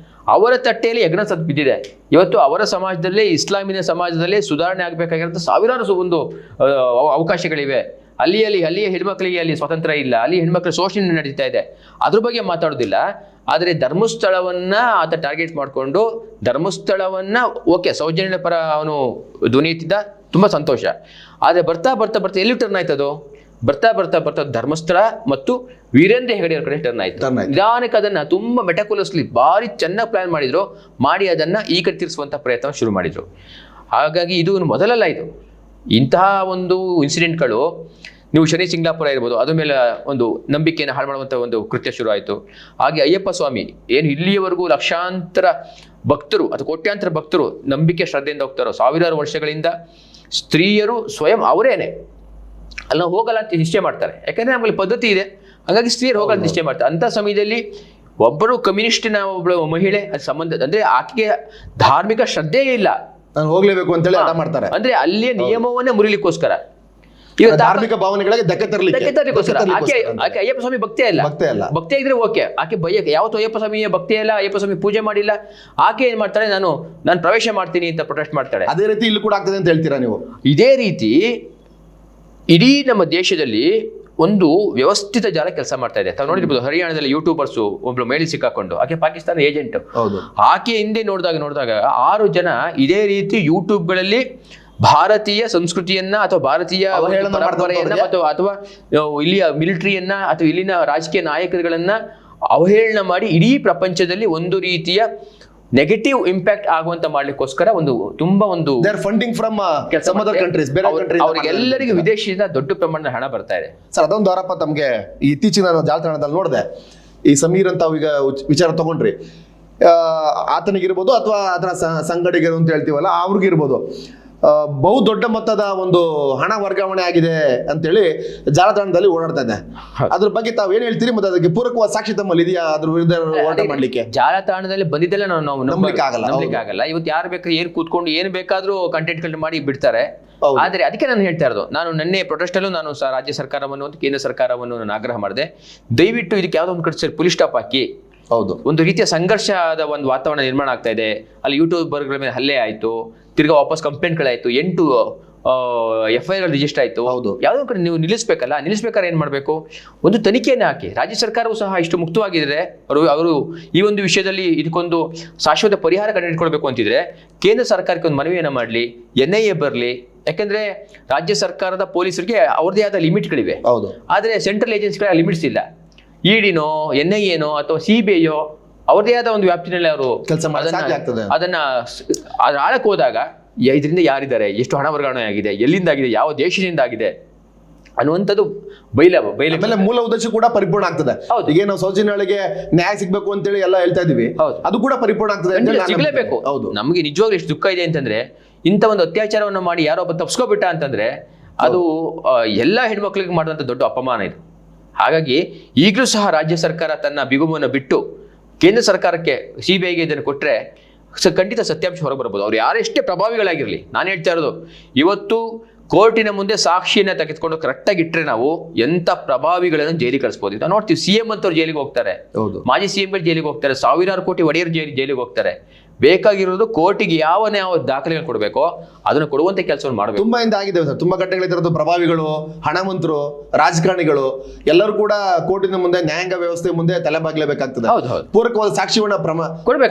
ಅವರ ತಟ್ಟೆಯಲ್ಲಿ ಯಜ್ಞ ಸತ್ ಬಿದ್ದಿದೆ. ಇವತ್ತು ಅವರ ಸಮಾಜದಲ್ಲೇ, ಇಸ್ಲಾಮಿನ ಸಮಾಜದಲ್ಲೇ ಸುಧಾರಣೆ ಆಗಬೇಕಾಗಿರೋಂಥ ಸಾವಿರಾರು ಒಂದು ಅವಕಾಶಗಳಿವೆ. ಅಲ್ಲಿಯ ಹೆಣ್ಮಕ್ಳಿಗೆ ಅಲ್ಲಿ ಸ್ವಾತಂತ್ರ್ಯ ಇಲ್ಲ, ಅಲ್ಲಿ ಹೆಣ್ಮಕ್ಳ ಶೋಷಣೆ ನಡೀತಾ ಇದೆ, ಅದ್ರ ಬಗ್ಗೆ ಮಾತಾಡೋದಿಲ್ಲ. ಆದರೆ ಧರ್ಮಸ್ಥಳವನ್ನ ಆತ ಟಾರ್ಗೆಟ್ ಮಾಡಿಕೊಂಡು ಧರ್ಮಸ್ಥಳವನ್ನ ಓಕೆ ಸೌಜನ್ಯ ಪರ ಅವನು ಧ್ವನಿ ಎತ್ತಿದ್ದ, ತುಂಬ ಸಂತೋಷ. ಆದರೆ ಬರ್ತಾ ಬರ್ತಾ ಬರ್ತಾ ಎಲ್ಲಿ ಟರ್ನ್ ಆಯ್ತದು? ಬರ್ತಾ ಬರ್ತಾ ಬರ್ತಾ ಧರ್ಮಸ್ಥಳ ಮತ್ತು ವೀರೇಂದ್ರ ಹೆಗಡೆ ಅವ್ರ ಕಡೆ ಟರ್ನ್ ಆಯ್ತು. ನಿಧಾನಕ್ಕೆ ಅದನ್ನ ತುಂಬಾ ಮೆಟಕ್ಯುಲಸ್ಲಿ ಭಾರಿ ಚೆನ್ನಾಗಿ ಪ್ಲಾನ್ ಮಾಡಿದ್ರು, ಮಾಡಿ ಅದನ್ನ ಈ ಕಡೆ ತಿರ್ಸುವಂತ ಪ್ರಯತ್ನ ಶುರು ಮಾಡಿದ್ರು. ಹಾಗಾಗಿ ಇದು ಮೊದಲಲ್ಲ, ಇದು ಇಂತಹ ಒಂದು ಇನ್ಸಿಡೆಂಟ್ಗಳು ನೀವು ಶನಿ ಸಿಂಗ್ಲಾಪುರ ಇರ್ಬೋದು, ಅದ್ರ ಮೇಲೆ ಒಂದು ನಂಬಿಕೆಯನ್ನು ಹಾಳು ಮಾಡುವಂಥ ಒಂದು ಕೃತ್ಯ ಶುರು ಆಯಿತು. ಹಾಗೆ ಅಯ್ಯಪ್ಪ ಸ್ವಾಮಿ ಏನು ಇಲ್ಲಿಯವರೆಗೂ ಲಕ್ಷಾಂತರ ಭಕ್ತರು ಅಥವಾ ಕೋಟ್ಯಾಂತರ ಭಕ್ತರು ನಂಬಿಕೆ ಶ್ರದ್ಧೆಯಿಂದ ಹೋಗ್ತಾರೋ, ಸಾವಿರಾರು ವರ್ಷಗಳಿಂದ ಸ್ತ್ರೀಯರು ಸ್ವಯಂ ಅವರೇನೆ ಅಲ್ಲಿ ನಾವು ಹೋಗಲ್ಲ ಅಂತ ನಿಶ್ಚಯ ಮಾಡ್ತಾರೆ. ಯಾಕಂದ್ರೆ ನಮ್ಮಲ್ಲಿ ಪದ್ಧತಿ ಇದೆ, ಹಾಗಾಗಿ ಸ್ತ್ರೀಯರು ಹೋಗಲ್ಲ ನಿಶ್ಚಯ ಮಾಡ್ತಾರೆ. ಅಂಥ ಸಮಯದಲ್ಲಿ ಒಬ್ಬರು ಕಮ್ಯುನಿಸ್ಟಿನ ಒಬ್ಬಳು ಮಹಿಳೆ ಅದು ಸಂಬಂಧ ಅಂದ್ರೆ ಆಕೆಗೆ ಧಾರ್ಮಿಕ ಶ್ರದ್ಧೆಯೇ ಇಲ್ಲ, ನಾನು ಹೋಗ್ಲೇಬೇಕು ಅಂತೇಳಿ ಹಠ ಮಾಡ್ತಾರೆ. ಅಂದ್ರೆ ಅಲ್ಲಿಯ ನಿಯಮವನ್ನೇ ಮುರಿಲಿಕ್ಕೋಸ್ಕರ, ಧಾರ್ಮಿಕ ಭಾವನೆಗಳಿಗೆ ಧಕ್ಕೆ ತರಲಿಕ್ಕೋಸ್ಕರ. ಆಕೆ ಅಯ್ಯಪ್ಪ ಸ್ವಾಮಿ ಭಕ್ತಿ ಭಕ್ತಿ ಇದ್ರೆ ಓಕೆ. ಆಕೆ ಯಾವತ್ತು ಅಯ್ಯಪ್ಪ ಸ್ವಾಮಿಯ ಭಕ್ತಿ ಇಲ್ಲ, ಅಯ್ಯಪ್ಪ ಸ್ವಾಮಿ ಪೂಜೆ ಮಾಡಿಲ್ಲ. ಆಕೆ ಏನ್ ಮಾಡ್ತಾಳೆ, ನಾನು ಪ್ರವೇಶ ಮಾಡ್ತೀನಿ ಅಂತ ಪ್ರೊಟೆಸ್ಟ್ ಮಾಡ್ತಾಳೆ. ಅದೇ ರೀತಿ ಇಲ್ಲೂ ಕೂಡ ಆಗ್ತದೆ ಅಂತ ಹೇಳ್ತೀರಾ ನೀವು? ಇದೇ ರೀತಿ ಇಡೀ ನಮ್ಮ ದೇಶದಲ್ಲಿ ಒಂದು ವ್ಯವಸ್ಥಿತ ಜಾಲ ಕೆಲಸ ಮಾಡ್ತಾ ಇದೆ. ತಾವು ನೋಡಿರ್ಬೋದು, ಹರಿಯಾಣದಲ್ಲಿ ಯೂಟ್ಯೂಬರ್ಸು ಒಬ್ಳು ಮೇಲಿ ಸಿಕ್ಕಾಕೊಂಡು, ಆಕೆ ಪಾಕಿಸ್ತಾನ ಏಜೆಂಟ್. ಆಕೆ ಹಿಂದೆ ನೋಡಿದಾಗ 6 ಜನ ಇದೇ ರೀತಿ ಯೂಟ್ಯೂಬ್ಗಳಲ್ಲಿ ಭಾರತೀಯ ಸಂಸ್ಕೃತಿಯನ್ನ ಅಥವಾ ಭಾರತೀಯ ಪರಂಪರೆಯನ್ನ ಅಥವಾ ಇಲ್ಲಿಯ ಮಿಲಿಟರಿಯನ್ನ ಅಥವಾ ಇಲ್ಲಿನ ರಾಜಕೀಯ ನಾಯಕರುಗಳನ್ನ ಅವಹೇಳನ ಮಾಡಿ ಇಡೀ ಪ್ರಪಂಚದಲ್ಲಿ ಒಂದು ರೀತಿಯ ನೆಗೆಟಿವ್ ಇಂಪ್ಯಾಕ್ಟ್ ಆಗುವಂತ ಮಾಡ್ಲಿಕ್ಕೋಸ್ಕರ ತುಂಬಾ ಫಂಡಿಂಗ್ ಫ್ರಮ್ ಅವರಿಗೆಲ್ಲರಿಗೂ ವಿದೇಶದಿಂದ ದೊಡ್ಡ ಪ್ರಮಾಣದ ಹಣ ಬರ್ತಾ ಇದೆ. ಸರ್, ಅದೊಂದು ಆರೋಪ ತಮ್ಗೆ ಇತ್ತೀಚಿನ ಜಾಲತಾಣದಲ್ಲಿ ನೋಡಿದೆ. ಈ ಸಮೀರ್ ಅಂತ ಈಗ ವಿಚಾರ ತಗೊಂಡ್ರಿ, ಆತನಿಗಿರ್ಬೋದು ಅಥವಾ ಅದರ ಸಂಗಡಿಗರು ಅಂತ ಹೇಳ್ತೀವಲ್ಲ ಅವ್ರಿಗಿರ್ಬೋದು, ಬಹುದೊಡ್ಡ ಮೊತ್ತದ ಒಂದು ಹಣ ವರ್ಗಾವಣೆ ಆಗಿದೆ ಅಂತೇಳಿ ಜಾಲತಾಣದಲ್ಲಿ ಓಡಾಡ್ತಾ ಇದೆ. ಅದ್ರ ಬಗ್ಗೆ ತಾವ್ ಏನ್ ಹೇಳ್ತೀರಿ? ಮತ್ತೆ ಅದಕ್ಕೆ ಪೂರಕವಾದ ಸಾಕ್ಷಿ ತಮ್ಮಲ್ಲಿ ಇದೆಯಾ ಅದ್ರ ವಿರುದ್ಧ ಹೋರಾಟ ಮಾಡ್ಲಿಕ್ಕೆ? ಜಾಲತಾಣದಲ್ಲಿ ಬಂದಿದ್ದೆಲ್ಲ ನಾವು ನಂಬಲಿಕ್ಕೆ ಆಗಲ್ಲ. ಇವತ್ತು ಯಾರು ಬೇಕಾದ್ರೆ ಏನ್ ಕೂತ್ಕೊಂಡು ಏನ್ ಬೇಕಾದ್ರೂ ಕಂಟೆಂಟ್ ಮಾಡಿ ಬಿಡ್ತಾರೆ. ಆದ್ರೆ ಅದಕ್ಕೆ ನಾನು ಹೇಳ್ತಾ ಇರೋದು, ನಾನು ನನ್ನೆ ಪ್ರೊಟೆಸ್ಟ್ ಅಲ್ಲೂ ನಾನು ರಾಜ್ಯ ಸರ್ಕಾರವನ್ನು ಮತ್ತು ಕೇಂದ್ರ ಸರ್ಕಾರವನ್ನು ನಾನು ಆಗ್ರಹ ಮಾಡಿದೆ, ದಯವಿಟ್ಟು ಇದಕ್ಕೆ ಯಾವ್ದೋ ಒಂದು ಕಡೆ ಪುಲಿ ಸ್ಟಾಪ್ ಹಾಕಿ. ಹೌದು, ಒಂದು ರೀತಿಯ ಸಂಘರ್ಷದ ಒಂದು ವಾತಾವರಣ ನಿರ್ಮಾಣ ಆಗ್ತಾ ಇದೆ. ಅಲ್ಲಿ ಯೂಟ್ಯೂಬರ್ಗಳ ಮೇಲೆ ಹಲ್ಲೆ ಆಯ್ತು, ತಿರ್ಗಾ ವಾಪಸ್ ಕಂಪ್ಲೇಂಟ್ಗಳಾಯ್ತು, 8 FIR ರಿಜಿಸ್ಟರ್ ಆಯ್ತು. ಹೌದು, ಯಾವ್ದೋ ಕಡೆ ನೀವು ನಿಲ್ಲಿಸ್ಬೇಕಾದ್ರೆ ಏನ್ ಮಾಡ್ಬೇಕು? ಒಂದು ತನಿಖೆಯನ್ನು ಹಾಕಿ. ರಾಜ್ಯ ಸರ್ಕಾರವೂ ಸಹ ಇಷ್ಟು ಮುಕ್ತವಾಗಿದ್ರೆ ಅವರು ಈ ಒಂದು ವಿಷಯದಲ್ಲಿ ಇದಕ್ಕೊಂದು ಶಾಶ್ವತ ಪರಿಹಾರ ಕಂಡುಹಿಡ್ಕೊಳ್ಬೇಕು ಅಂತಿದ್ರೆ ಕೇಂದ್ರ ಸರ್ಕಾರಕ್ಕೆ ಒಂದು ಮನವಿಯನ್ನ ಮಾಡಲಿ, NIA ಬರಲಿ. ಯಾಕಂದ್ರೆ ರಾಜ್ಯ ಸರ್ಕಾರದ ಪೊಲೀಸರಿಗೆ ಅವ್ರದೇ ಆದ ಲಿಮಿಟ್ಗಳಿವೆ. ಹೌದು, ಆದ್ರೆ ಸೆಂಟ್ರಲ್ ಏಜೆನ್ಸಿಗಳ ಲಿಮಿಟ್ಸ್ ಇಲ್ಲ. EDನೋ NIAನೋ ಅಥವಾ CBIಯೋ ಅವ್ರದೇ ಆದ ಒಂದು ವ್ಯಾಪ್ತಿನಲ್ಲಿ ಅವರು ಕೆಲಸ ಅದನ್ನ ಆಳಕ್ಕೆ ಹೋದಾಗ ಇದರಿಂದ ಯಾರಿದ್ದಾರೆ, ಎಷ್ಟು ಹಣ ವರ್ಗಾವಣೆ ಆಗಿದೆ, ಎಲ್ಲಿಂದ ಆಗಿದೆ, ಯಾವ ದೇಶದಿಂದ ಆಗಿದೆ ಅನ್ನುವಂಥದ್ದು ಮೇಲೆ ಮೂಲ ಉದ್ದೇಶ ಕೂಡ ಪರಿಪೂರ್ಣ ಆಗ್ತದೆ. ಈಗ ನಾವು ಸೌಜನ್ಯಗಳಿಗೆ ನ್ಯಾಯ ಸಿಗ್ಬೇಕು ಅಂತೇಳಿ ಎಲ್ಲ ಹೇಳ್ತಾ ಇದೀವಿ, ಅದು ಕೂಡ ಪರಿಪೂರ್ಣ ಆಗ್ತದೆ, ಸಿಗ್ಲೇಬೇಕು. ಹೌದು, ನಮಗೆ ನಿಜವಾಗ್ಲೂ ಎಷ್ಟು ದುಃಖ ಇದೆ ಅಂತಂದ್ರೆ, ಇಂಥ ಒಂದು ಅತ್ಯಾಚಾರವನ್ನು ಮಾಡಿ ಯಾರೋ ಒಬ್ಬ ತಪ್ಪಿಸ್ಕೊಬಿಟ್ಟ ಅಂತಂದ್ರೆ ಅದು ಎಲ್ಲಾ ಹೆಣ್ಮಕ್ಳಿಗೆ ಮಾಡುವಂತ ದೊಡ್ಡ ಅಪಮಾನ ಇದು. ಹಾಗಾಗಿ ಈಗಲೂ ಸಹ ರಾಜ್ಯ ಸರ್ಕಾರ ತನ್ನ ಬಿಗುಮವನ್ನು ಬಿಟ್ಟು ಕೇಂದ್ರ ಸರ್ಕಾರಕ್ಕೆ CBIಗೆ ಇದನ್ನು ಕೊಟ್ಟರೆ ಖಂಡಿತ ಸತ್ಯಾಂಶ ಹೊರಗೆ ಬರ್ಬೋದು. ಅವ್ರು ಯಾರೆಷ್ಟೇ ಪ್ರಭಾವಿಗಳಾಗಿರಲಿ. ನಾನು ಹೇಳ್ತಾ ಇರೋದು, ಇವತ್ತು ಕೋರ್ಟಿನ ಮುಂದೆ ಸಾಕ್ಷಿಯನ್ನ ತೆಗೆದುಕೊಂಡು ಕರೆಕ್ಟಾಗಿ ಇಟ್ಟರೆ ನಾವು ಎಂಥ ಪ್ರಭಾವಿಗಳನ್ನು ಜೈಲಿಗೆ ಕಳಿಸ್ಬೋದು. ನಾವು ನೋಡ್ತೀವಿ, CM ಅಂತವ್ರು ಜೈಲಿಗೆ ಹೋಗ್ತಾರೆ, ಮಾಜಿ CM ಜೈಲಿಗೆ ಹೋಗ್ತಾರೆ, ಸಾವಿರಾರು ಕೋಟಿ ಒಡೆಯರು ಜೈಲಿಗೆ ಹೋಗ್ತಾರೆ. ಬೇಕಾಗಿರೋದು ಕೋರ್ಟಿಗೆ ಯಾವ ದಾಖಲೆಗಳು ಕೊಡಬೇಕೋ ಅದನ್ನು ಕೊಡುವಂತ ಕೆಲಸವನ್ನು ಮಾಡಬೇಕು. ತುಂಬಾ ಆಗಿದೆ ಸರ್, ತುಂಬಾ ಘಟನೆಗಳಿರೋದು. ಪ್ರಭಾವಿಗಳು, ಹಣವಂತರು, ರಾಜಕಾರಣಿಗಳು ಎಲ್ಲರೂ ಕೂಡ ಕೋರ್ಟಿನ ಮುಂದೆ, ನ್ಯಾಯಾಂಗ ವ್ಯವಸ್ಥೆ ಮುಂದೆ ತಲೆಬಾಗ್ಲೇಬೇಕಾಗ್ತದೆ. ಪೂರಕವಾದ ಸಾಕ್ಷಿಯನ್ನ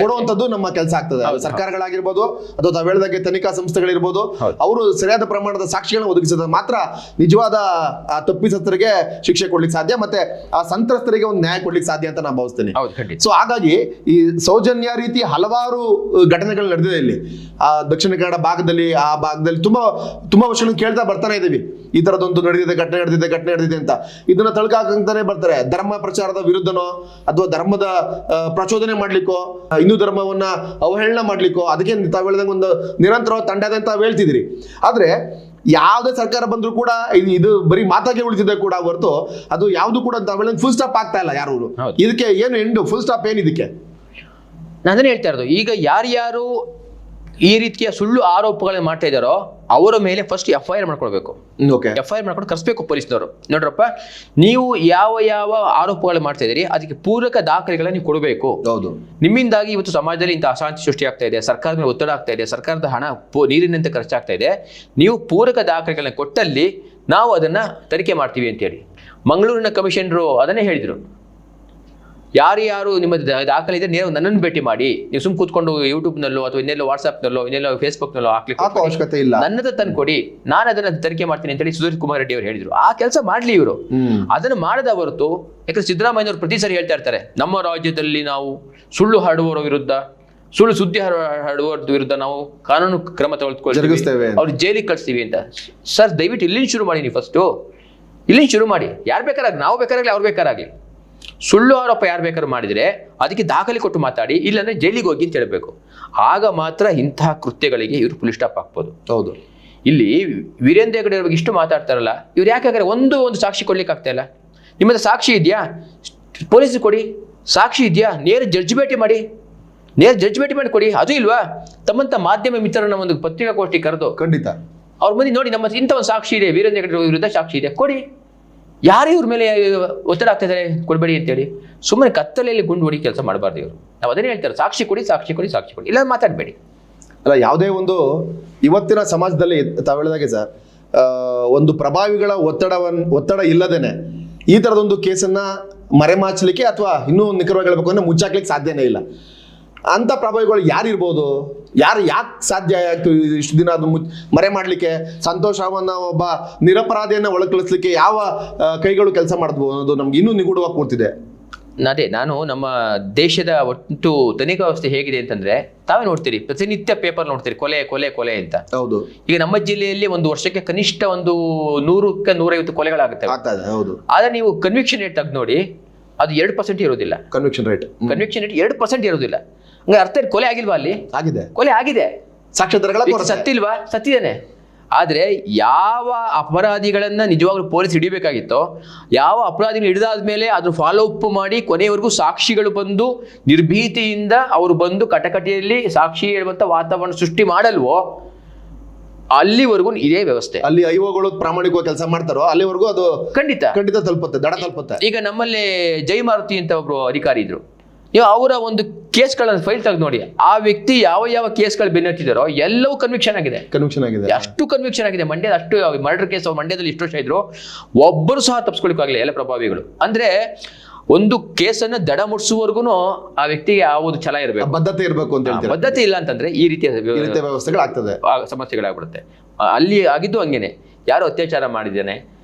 ಕೊಡುವಂತದ್ದು ನಮ್ಮ ಕೆಲಸ ಆಗ್ತದೆ. ಸರ್ಕಾರಗಳಾಗಿರ್ಬೋದು ಅಥವಾ ತಾವು ಹೇಳಿದಾಗೆ ತನಿಖಾ ಸಂಸ್ಥೆಗಳಿರ್ಬೋದು, ಅವರು ಸರಿಯಾದ ಪ್ರಮಾಣದ ಸಾಕ್ಷಿಗಳನ್ನ ಒದಗಿಸಿದ ಮಾತ್ರ ನಿಜವಾದ ತಪ್ಪಿತಸ್ಥರಿಗೆ ಶಿಕ್ಷೆ ಕೊಡ್ಲಿಕ್ಕೆ ಸಾಧ್ಯ, ಮತ್ತೆ ಆ ಸಂತ್ರಸ್ತರಿಗೆ ಒಂದು ನ್ಯಾಯ ಕೊಡ್ಲಿಕ್ಕೆ ಸಾಧ್ಯ ಅಂತ ನಾನು ಭಾವಿಸ್ತೇನೆ. ಸೊ ಹಾಗಾಗಿ ಈ ಸೌಜನ್ಯ ರೀತಿ ಹಲವಾರು ಘಟನೆಗಳು ನಡೆದಿದೆ ಇಲ್ಲಿ ದಕ್ಷಿಣ ಕನ್ನಡ ಭಾಗದಲ್ಲಿ. ಆ ಭಾಗದಲ್ಲಿ ತುಂಬಾ ವರ್ಷಗಳು ಕೇಳ್ತಾ ಬರ್ತಾನೆ ಇದೀವಿ, ಈ ತರದೊಂದು ಘಟನೆ ನಡೆದಿದೆ ಅಂತ. ಇದನ್ನ ತಳ್ಕಾಕಂತಾನೆ ಬರ್ತಾರೆ. ಧರ್ಮ ಪ್ರಚಾರದ ವಿರುದ್ಧನೋ ಅಥವಾ ಧರ್ಮದ ಪ್ರಚೋದನೆ ಮಾಡ್ಲಿಕ್ಕೋ, ಹಿಂದೂ ಧರ್ಮವನ್ನ ಅವಹೇಳನ ಮಾಡ್ಲಿಕ್ಕೋ, ಅದಕ್ಕೆ ತಾವು ಹೇಳಿದಂಗೆ ಒಂದು ನಿರಂತರವಾದ ತಂಡ ಇದೆ ಅಂತ ಹೇಳ್ತಿದ್ರಿ. ಆದ್ರೆ ಯಾವುದೇ ಸರ್ಕಾರ ಬಂದ್ರು ಕೂಡ ಇದು ಬರೀ ಮಾತಾಗೆ ಉಳಿತಿದೆ ಕೂಡ ಹೊರತು ಅದು ಯಾವ್ದು ಕೂಡ ಫುಲ್ ಸ್ಟಾಪ್ ಆಗ್ತಾ ಇಲ್ಲ. ಯಾರು ಇದಕ್ಕೆ ಏನು ಎಂಡು, ಫುಲ್ ಸ್ಟಾಪ್ ಏನು ಇದಕ್ಕೆ? ನಾನು ಹೇಳ್ತಾ ಇರೋದು, ಈಗ ಯಾರ್ಯಾರು ಈ ರೀತಿಯ ಸುಳ್ಳು ಆರೋಪಗಳನ್ನ ಮಾಡ್ತಾ ಇದ್ದಾರೋ ಅವರ ಮೇಲೆ ಫಸ್ಟ್ FIR ಮಾಡ್ಕೊಳ್ಬೇಕು. FIR ಮಾಡ್ಕೊಂಡು ಕರೆಸ್ಬೇಕು ಪೊಲೀಸ್ನವರು. ನೋಡ್ರಪ್ಪ, ನೀವು ಯಾವ ಆರೋಪಗಳು ಮಾಡ್ತಾ ಇದ್ದೀರಿ ಅದಕ್ಕೆ ಪೂರಕ ದಾಖಲೆಗಳನ್ನ ನೀವು ಕೊಡಬೇಕು. ಹೌದು, ನಿಮ್ಮಿಂದಾಗಿ ಇವತ್ತು ಸಮಾಜದಲ್ಲಿ ಇಂಥ ಅಶಾಂತಿ ಸೃಷ್ಟಿ ಆಗ್ತಾ ಇದೆ, ಸರ್ಕಾರದ ಮೇಲೆ ಒತ್ತಡ ಆಗ್ತಾ ಇದೆ, ಸರ್ಕಾರದ ಹಣ ನೀರಿನಂತೆ ಖರ್ಚಾಗ್ತಾ ಇದೆ. ನೀವು ಪೂರಕ ದಾಖಲೆಗಳನ್ನ ಕೊಟ್ಟಲ್ಲಿ ನಾವು ಅದನ್ನ ತನಿಖೆ ಮಾಡ್ತೀವಿ ಅಂತೇಳಿ ಮಂಗಳೂರಿನ ಕಮಿಷನರು ಅದನ್ನೇ ಹೇಳಿದ್ರು. ಯಾರು ನಿಮ್ಮ ದಾಖಲೆ ಇದೆ ನೀವು ನನ್ನನ್ನು ಭೇಟಿ ಮಾಡಿ, ನೀವು ಸುಮ್ ಕೂತ್ಕೊಂಡು ಯೂಟ್ಯೂಬ್ನಲ್ಲೋ ಅಥವಾ ಇನ್ನೆಲ್ಲೋ ವಾಟ್ಸ್ಆಪ್ನಲ್ಲೋ ಇನ್ನೆಲ್ಲೋ ಫೇಸ್ಬುಕ್ನಲ್ಲೋ ಹಾಕ್ಲಿಕ್ಕೆ ಅವಶ್ಯಕತೆ ಇಲ್ಲ, ನನ್ನದು ತಂದು ಕೊಡಿ, ನಾನು ಅದನ್ನ ತನಿಖೆ ಮಾಡ್ತೀನಿ ಅಂತೇಳಿ ಸುಧೀರ್ ಕುಮಾರ್ ರೆಡ್ಡಿ ಅವರು ಹೇಳಿದ್ರು. ಆ ಕೆಲಸ ಮಾಡ್ಲಿ ಇವರು. ಅದನ್ನು ಮಾಡದ ಹೊರತು, ಯಾಕಂದ್ರೆ ಸಿದ್ದರಾಮಯ್ಯ ಅವರು ಪ್ರತಿ ಸಾರಿ ಹೇಳ್ತಾ ಇರ್ತಾರೆ, ನಮ್ಮ ರಾಜ್ಯದಲ್ಲಿ ನಾವು ಸುಳ್ಳು ಹರಡುವವರ ವಿರುದ್ಧ, ಸುಳ್ಳು ಸುದ್ದಿ ಹರಡುವವರ ವಿರುದ್ಧ ನಾವು ಕಾನೂನು ಕ್ರಮ ತೆಗೆದುಕೊಳ್ತೇವೆ, ಅವ್ರು ಜೈಲಿಗೆ ಕಳಿಸ್ತೀವಿ ಅಂತ. ಸರ್, ದಯವಿಟ್ಟು ಇಲ್ಲಿಂದ ಶುರು ಮಾಡಿ. ನೀವು ಫಸ್ಟು ಇಲ್ಲಿಂದ ಶುರು ಮಾಡಿ. ಯಾರು ಬೇಕಾರಾಗಲಿ, ನಾವು ಬೇಕಾರಾಗಲಿ, ಅವ್ರು ಬೇಕಾರಾಗಲಿ, ಸುಳ್ಳು ಆರೋಪ ಯಾರು ಬೇಕಾದ್ರೂ ಮಾಡಿದರೆ ಅದಕ್ಕೆ ದಾಖಲೆ ಕೊಟ್ಟು ಮಾತಾಡಿ, ಇಲ್ಲಾಂದ್ರೆ ಜೈಲಿಗೆ ಹೋಗಿ ಅಂತ ಹೇಳಬೇಕು. ಆಗ ಮಾತ್ರ ಇಂತಹ ಕೃತ್ಯಗಳಿಗೆ ಇವರು ಫುಲ್ ಸ್ಟಾಪ್ ಹಾಕ್ಬೋದು. ಹೌದು. ಇಲ್ಲಿ ವೀರೇಂದ್ರ ಹೆಗಡೆ ಬಗ್ಗೆ ಇಷ್ಟು ಮಾತಾಡ್ತಾರಲ್ಲ, ಇವ್ರು ಯಾಕಾದ್ರೆ ಒಂದು ಸಾಕ್ಷಿ ಕೊಡ್ಲಿಕ್ಕೆ ಆಗ್ತಾ ಇಲ್ಲ? ನಿಮ್ಮದು ಸಾಕ್ಷಿ ಇದೆಯಾ? ಪೊಲೀಸ್ ಕೊಡಿ. ಸಾಕ್ಷಿ ಇದೆಯಾ? ನೇರ ಜಡ್ಜ್ ಭೇಟಿ ಮಾಡಿ ಕೊಡಿ. ಅದು ಇಲ್ವಾ? ತಮ್ಮಂತ ಮಾಧ್ಯಮ ಮಿತ್ರರನ್ನ ಒಂದು ಪತ್ರಿಕಾಗೋಷ್ಠಿ ಕರೆದು ಖಂಡಿತ ಅವ್ರ ಮಂದಿ ನೋಡಿ, ನಮ್ಮ ಇಂಥ ಒಂದು ಸಾಕ್ಷಿ ಇದೆ, ವೀರೇಂದ್ರ ಹೆಗಡೆ ವಿರುದ್ಧ ಸಾಕ್ಷಿ ಇದೆ, ಕೊಡಿ. ಯಾರೇ ಇವ್ರ ಮೇಲೆ ಒತ್ತಡ ಆಗ್ತಾ ಇದ್ದಾರೆ, ಕೊಡಬೇಡಿ ಅಂತೇಳಿ ಸುಮ್ಮನೆ ಕತ್ತಲೆಯಲ್ಲಿ ಗುಂಡು ಹೊಡಿ ಕೆಲಸ ಮಾಡಬಾರ್ದು ಇವರು. ನಾವು ಅದನ್ನೇ ಹೇಳ್ತಾರೆ, ಸಾಕ್ಷಿ ಕೊಡಿ. ಇಲ್ಲ ಮಾತಾಡಬೇಡಿ. ಅಲ್ಲ, ಯಾವುದೇ ಒಂದು ಇವತ್ತಿನ ಸಮಾಜದಲ್ಲಿ ತಾವು ಹೇಳಿದಾಗೆ ಸರ್, ಒಂದು ಪ್ರಭಾವಿಗಳ ಒತ್ತಡ ಇಲ್ಲದೇನೆ ಈ ಥರದೊಂದು ಕೇಸನ್ನ ಮರೆಮಾಚಲಿಕ್ಕೆ ಅಥವಾ ಇನ್ನೂ ನಿಖರವಾಗಿ ಹೇಳ್ಬೇಕು ಅಂದ್ರೆ ಮುಚ್ಚಾಕ್ಲಿಕ್ಕೆ ಸಾಧ್ಯನೇ ಇಲ್ಲ. ಅಂಥ ಪ್ರಭಾವಿಗಳು ಯಾರಿರ್ಬೋದು? ಯಾಕೆ ಸಾಧ್ಯ ಆಯ್ತು ಇಷ್ಟು ದಿನ ಅದು ಮರೆ ಮಾಡಲಿಕ್ಕೆ? ಸಂತೋಷ್ ರಾಮನ್ನ ಒಬ್ಬ ನಿರಪರಾಧಿಯನ್ನ ಒಳಕಳಿಸ್ಲಿಕ್ಕೆ ಯಾವ ಕೈಗಳು ಕೆಲಸ ಮಾಡಿದ್ವು ಅನ್ನೋದು ನಮ್ಗೆ ಇನ್ನೂ ನಿಗೂಢವಾಗಿ ಕೂರ್ತಿದೆ. ನಾನು ನಮ್ಮ ದೇಶದ ಒಟ್ಟು ತನಿಖಾ ವ್ಯವಸ್ಥೆ ಹೇಗಿದೆ ಅಂತಂದ್ರೆ, ತಾವೇ ನೋಡ್ತೀರಿ, ಪ್ರತಿನಿತ್ಯ ಪೇಪರ್ ನೋಡ್ತೀರಿ, ಕೊಲೆ ಅಂತ. ಹೌದು. ಈಗ ನಮ್ಮ ಜಿಲ್ಲೆಯಲ್ಲಿ ಒಂದು ವರ್ಷಕ್ಕೆ ಕನಿಷ್ಠ ಒಂದು 100ಕ್ಕೆ 150 ಕೊಲೆಗಳಾಗುತ್ತೆ. ಹೌದು. ಆದ್ರೆ ನೀವು ಕನ್ವಿಕ್ಷನ್ ರೇಟ್ ತೆಗೆದು ನೋಡಿ, ಅದು 2% ಇರೋದಿಲ್ಲ. ಕನ್ವಿಕ್ಷನ್ ರೇಟ್ 2% ಇರೋದಿಲ್ಲ. ಹಂಗ ಅರ್ಥ ಕೊಲೆ ಆಗಿಲ್ವಾ? ಅಲ್ಲಿ ಆಗಿದೆ, ಕೊಲೆ ಆಗಿದೆ. ಸಾಕ್ಷ್ಯಾಧಾರಗಳ ಸತ್ತಿಲ್ವಾ? ಸತ್ತಿದ್ದಾನೆ. ಆದ್ರೆ ಯಾವ ಅಪರಾಧಿಗಳನ್ನ ನಿಜವಾಗ್ಲೂ ಪೊಲೀಸ್ ಹಿಡಿಬೇಕಾಗಿತ್ತೋ, ಯಾವ ಅಪರಾಧಿಗಳು ಹಿಡಿದಾದ್ಮೇಲೆ ಅದನ್ನು ಫಾಲೋ ಅಪ್ ಮಾಡಿ ಕೊನೆಯವರೆಗೂ ಸಾಕ್ಷಿಗಳು ಬಂದು ನಿರ್ಭೀತಿಯಿಂದ ಅವರು ಬಂದು ಕಟಕಟಿಯಲ್ಲಿ ಸಾಕ್ಷಿ ಹೇಳುವಂತ ವಾತಾವರಣ ಸೃಷ್ಟಿ ಮಾಡಲ್ವೋ, ಅಲ್ಲಿವರೆಗೂ ಇದೇ ವ್ಯವಸ್ಥೆ. ಅಲ್ಲಿ ಐಒಗಳು ಪ್ರಾಮಾಣಿಕವಾಗಿ ಕೆಲಸ ಮಾಡ್ತಾರೋ ಅಲ್ಲಿವರೆಗೂ ಅದು ಖಂಡಿತ ತಲುಪುತ್ತೆ, ದಡ ತಲುಪುತ್ತೆ. ಈಗ ನಮ್ಮಲ್ಲಿ ಜಯಮಾರುತಿ ಅಂತ ಒಬ್ರು ಅಧಿಕಾರಿ ಇದ್ರು. ನೀವು ಅವರ ಒಂದು ಕೇಸ್ಗಳನ್ನ ಫೈಲ್ ತೆಗೆದು ನೋಡಿ, ಆ ವ್ಯಕ್ತಿ ಯಾವ ಕೇಸ್ಗಳು ಬೆನ್ನತ್ತಿದಾರೋ ಎಲ್ಲವೂ ಕನ್ವಿಕ್ಷನ್ ಆಗಿದೆ. ಅಷ್ಟು ಕನ್ವಿಕ್ಷನ್ ಆಗಿದೆ. ಮಂಡ್ಯದ ಅಷ್ಟು ಮರ್ಡರ್ ಕೇಸ್ ಮಂಡ್ಯದಲ್ಲಿ ಇಷ್ಟು ವರ್ಷ ಇದ್ರು, ಒಬ್ಬರು ಸಹ ತಪ್ಪಿಸ್ಕೊಳಿಕಾಗಲಿಲ್ಲ ಎಲ್ಲ ಪ್ರಭಾವಿಗಳು. ಅಂದ್ರೆ ಒಂದು ಕೇಸನ್ನ ದಡ ಮುಟ್ಸುವವರೆಗೂ ಆ ವ್ಯಕ್ತಿಗೆ ಯಾವುದು ಛಲ ಇರಬೇಕು, ಬದ್ಧತೆ ಇರಬೇಕು ಅಂತ ಹೇಳ್ತಾರೆ. ಬದ್ಧತೆ ಇಲ್ಲ ಅಂತಂದ್ರೆ ಈ ರೀತಿಯ ವ್ಯವಸ್ಥೆಗಳಾಗ್ತದೆ, ಸಮಸ್ಯೆಗಳಾಗ್ಬಿಡುತ್ತೆ. ಅಲ್ಲಿ ಆಗಿದ್ದು ಹಂಗೇನೆ. ಯಾರು ಅತ್ಯಾಚಾರ ಮಾಡಿದ್ದಾನೆ,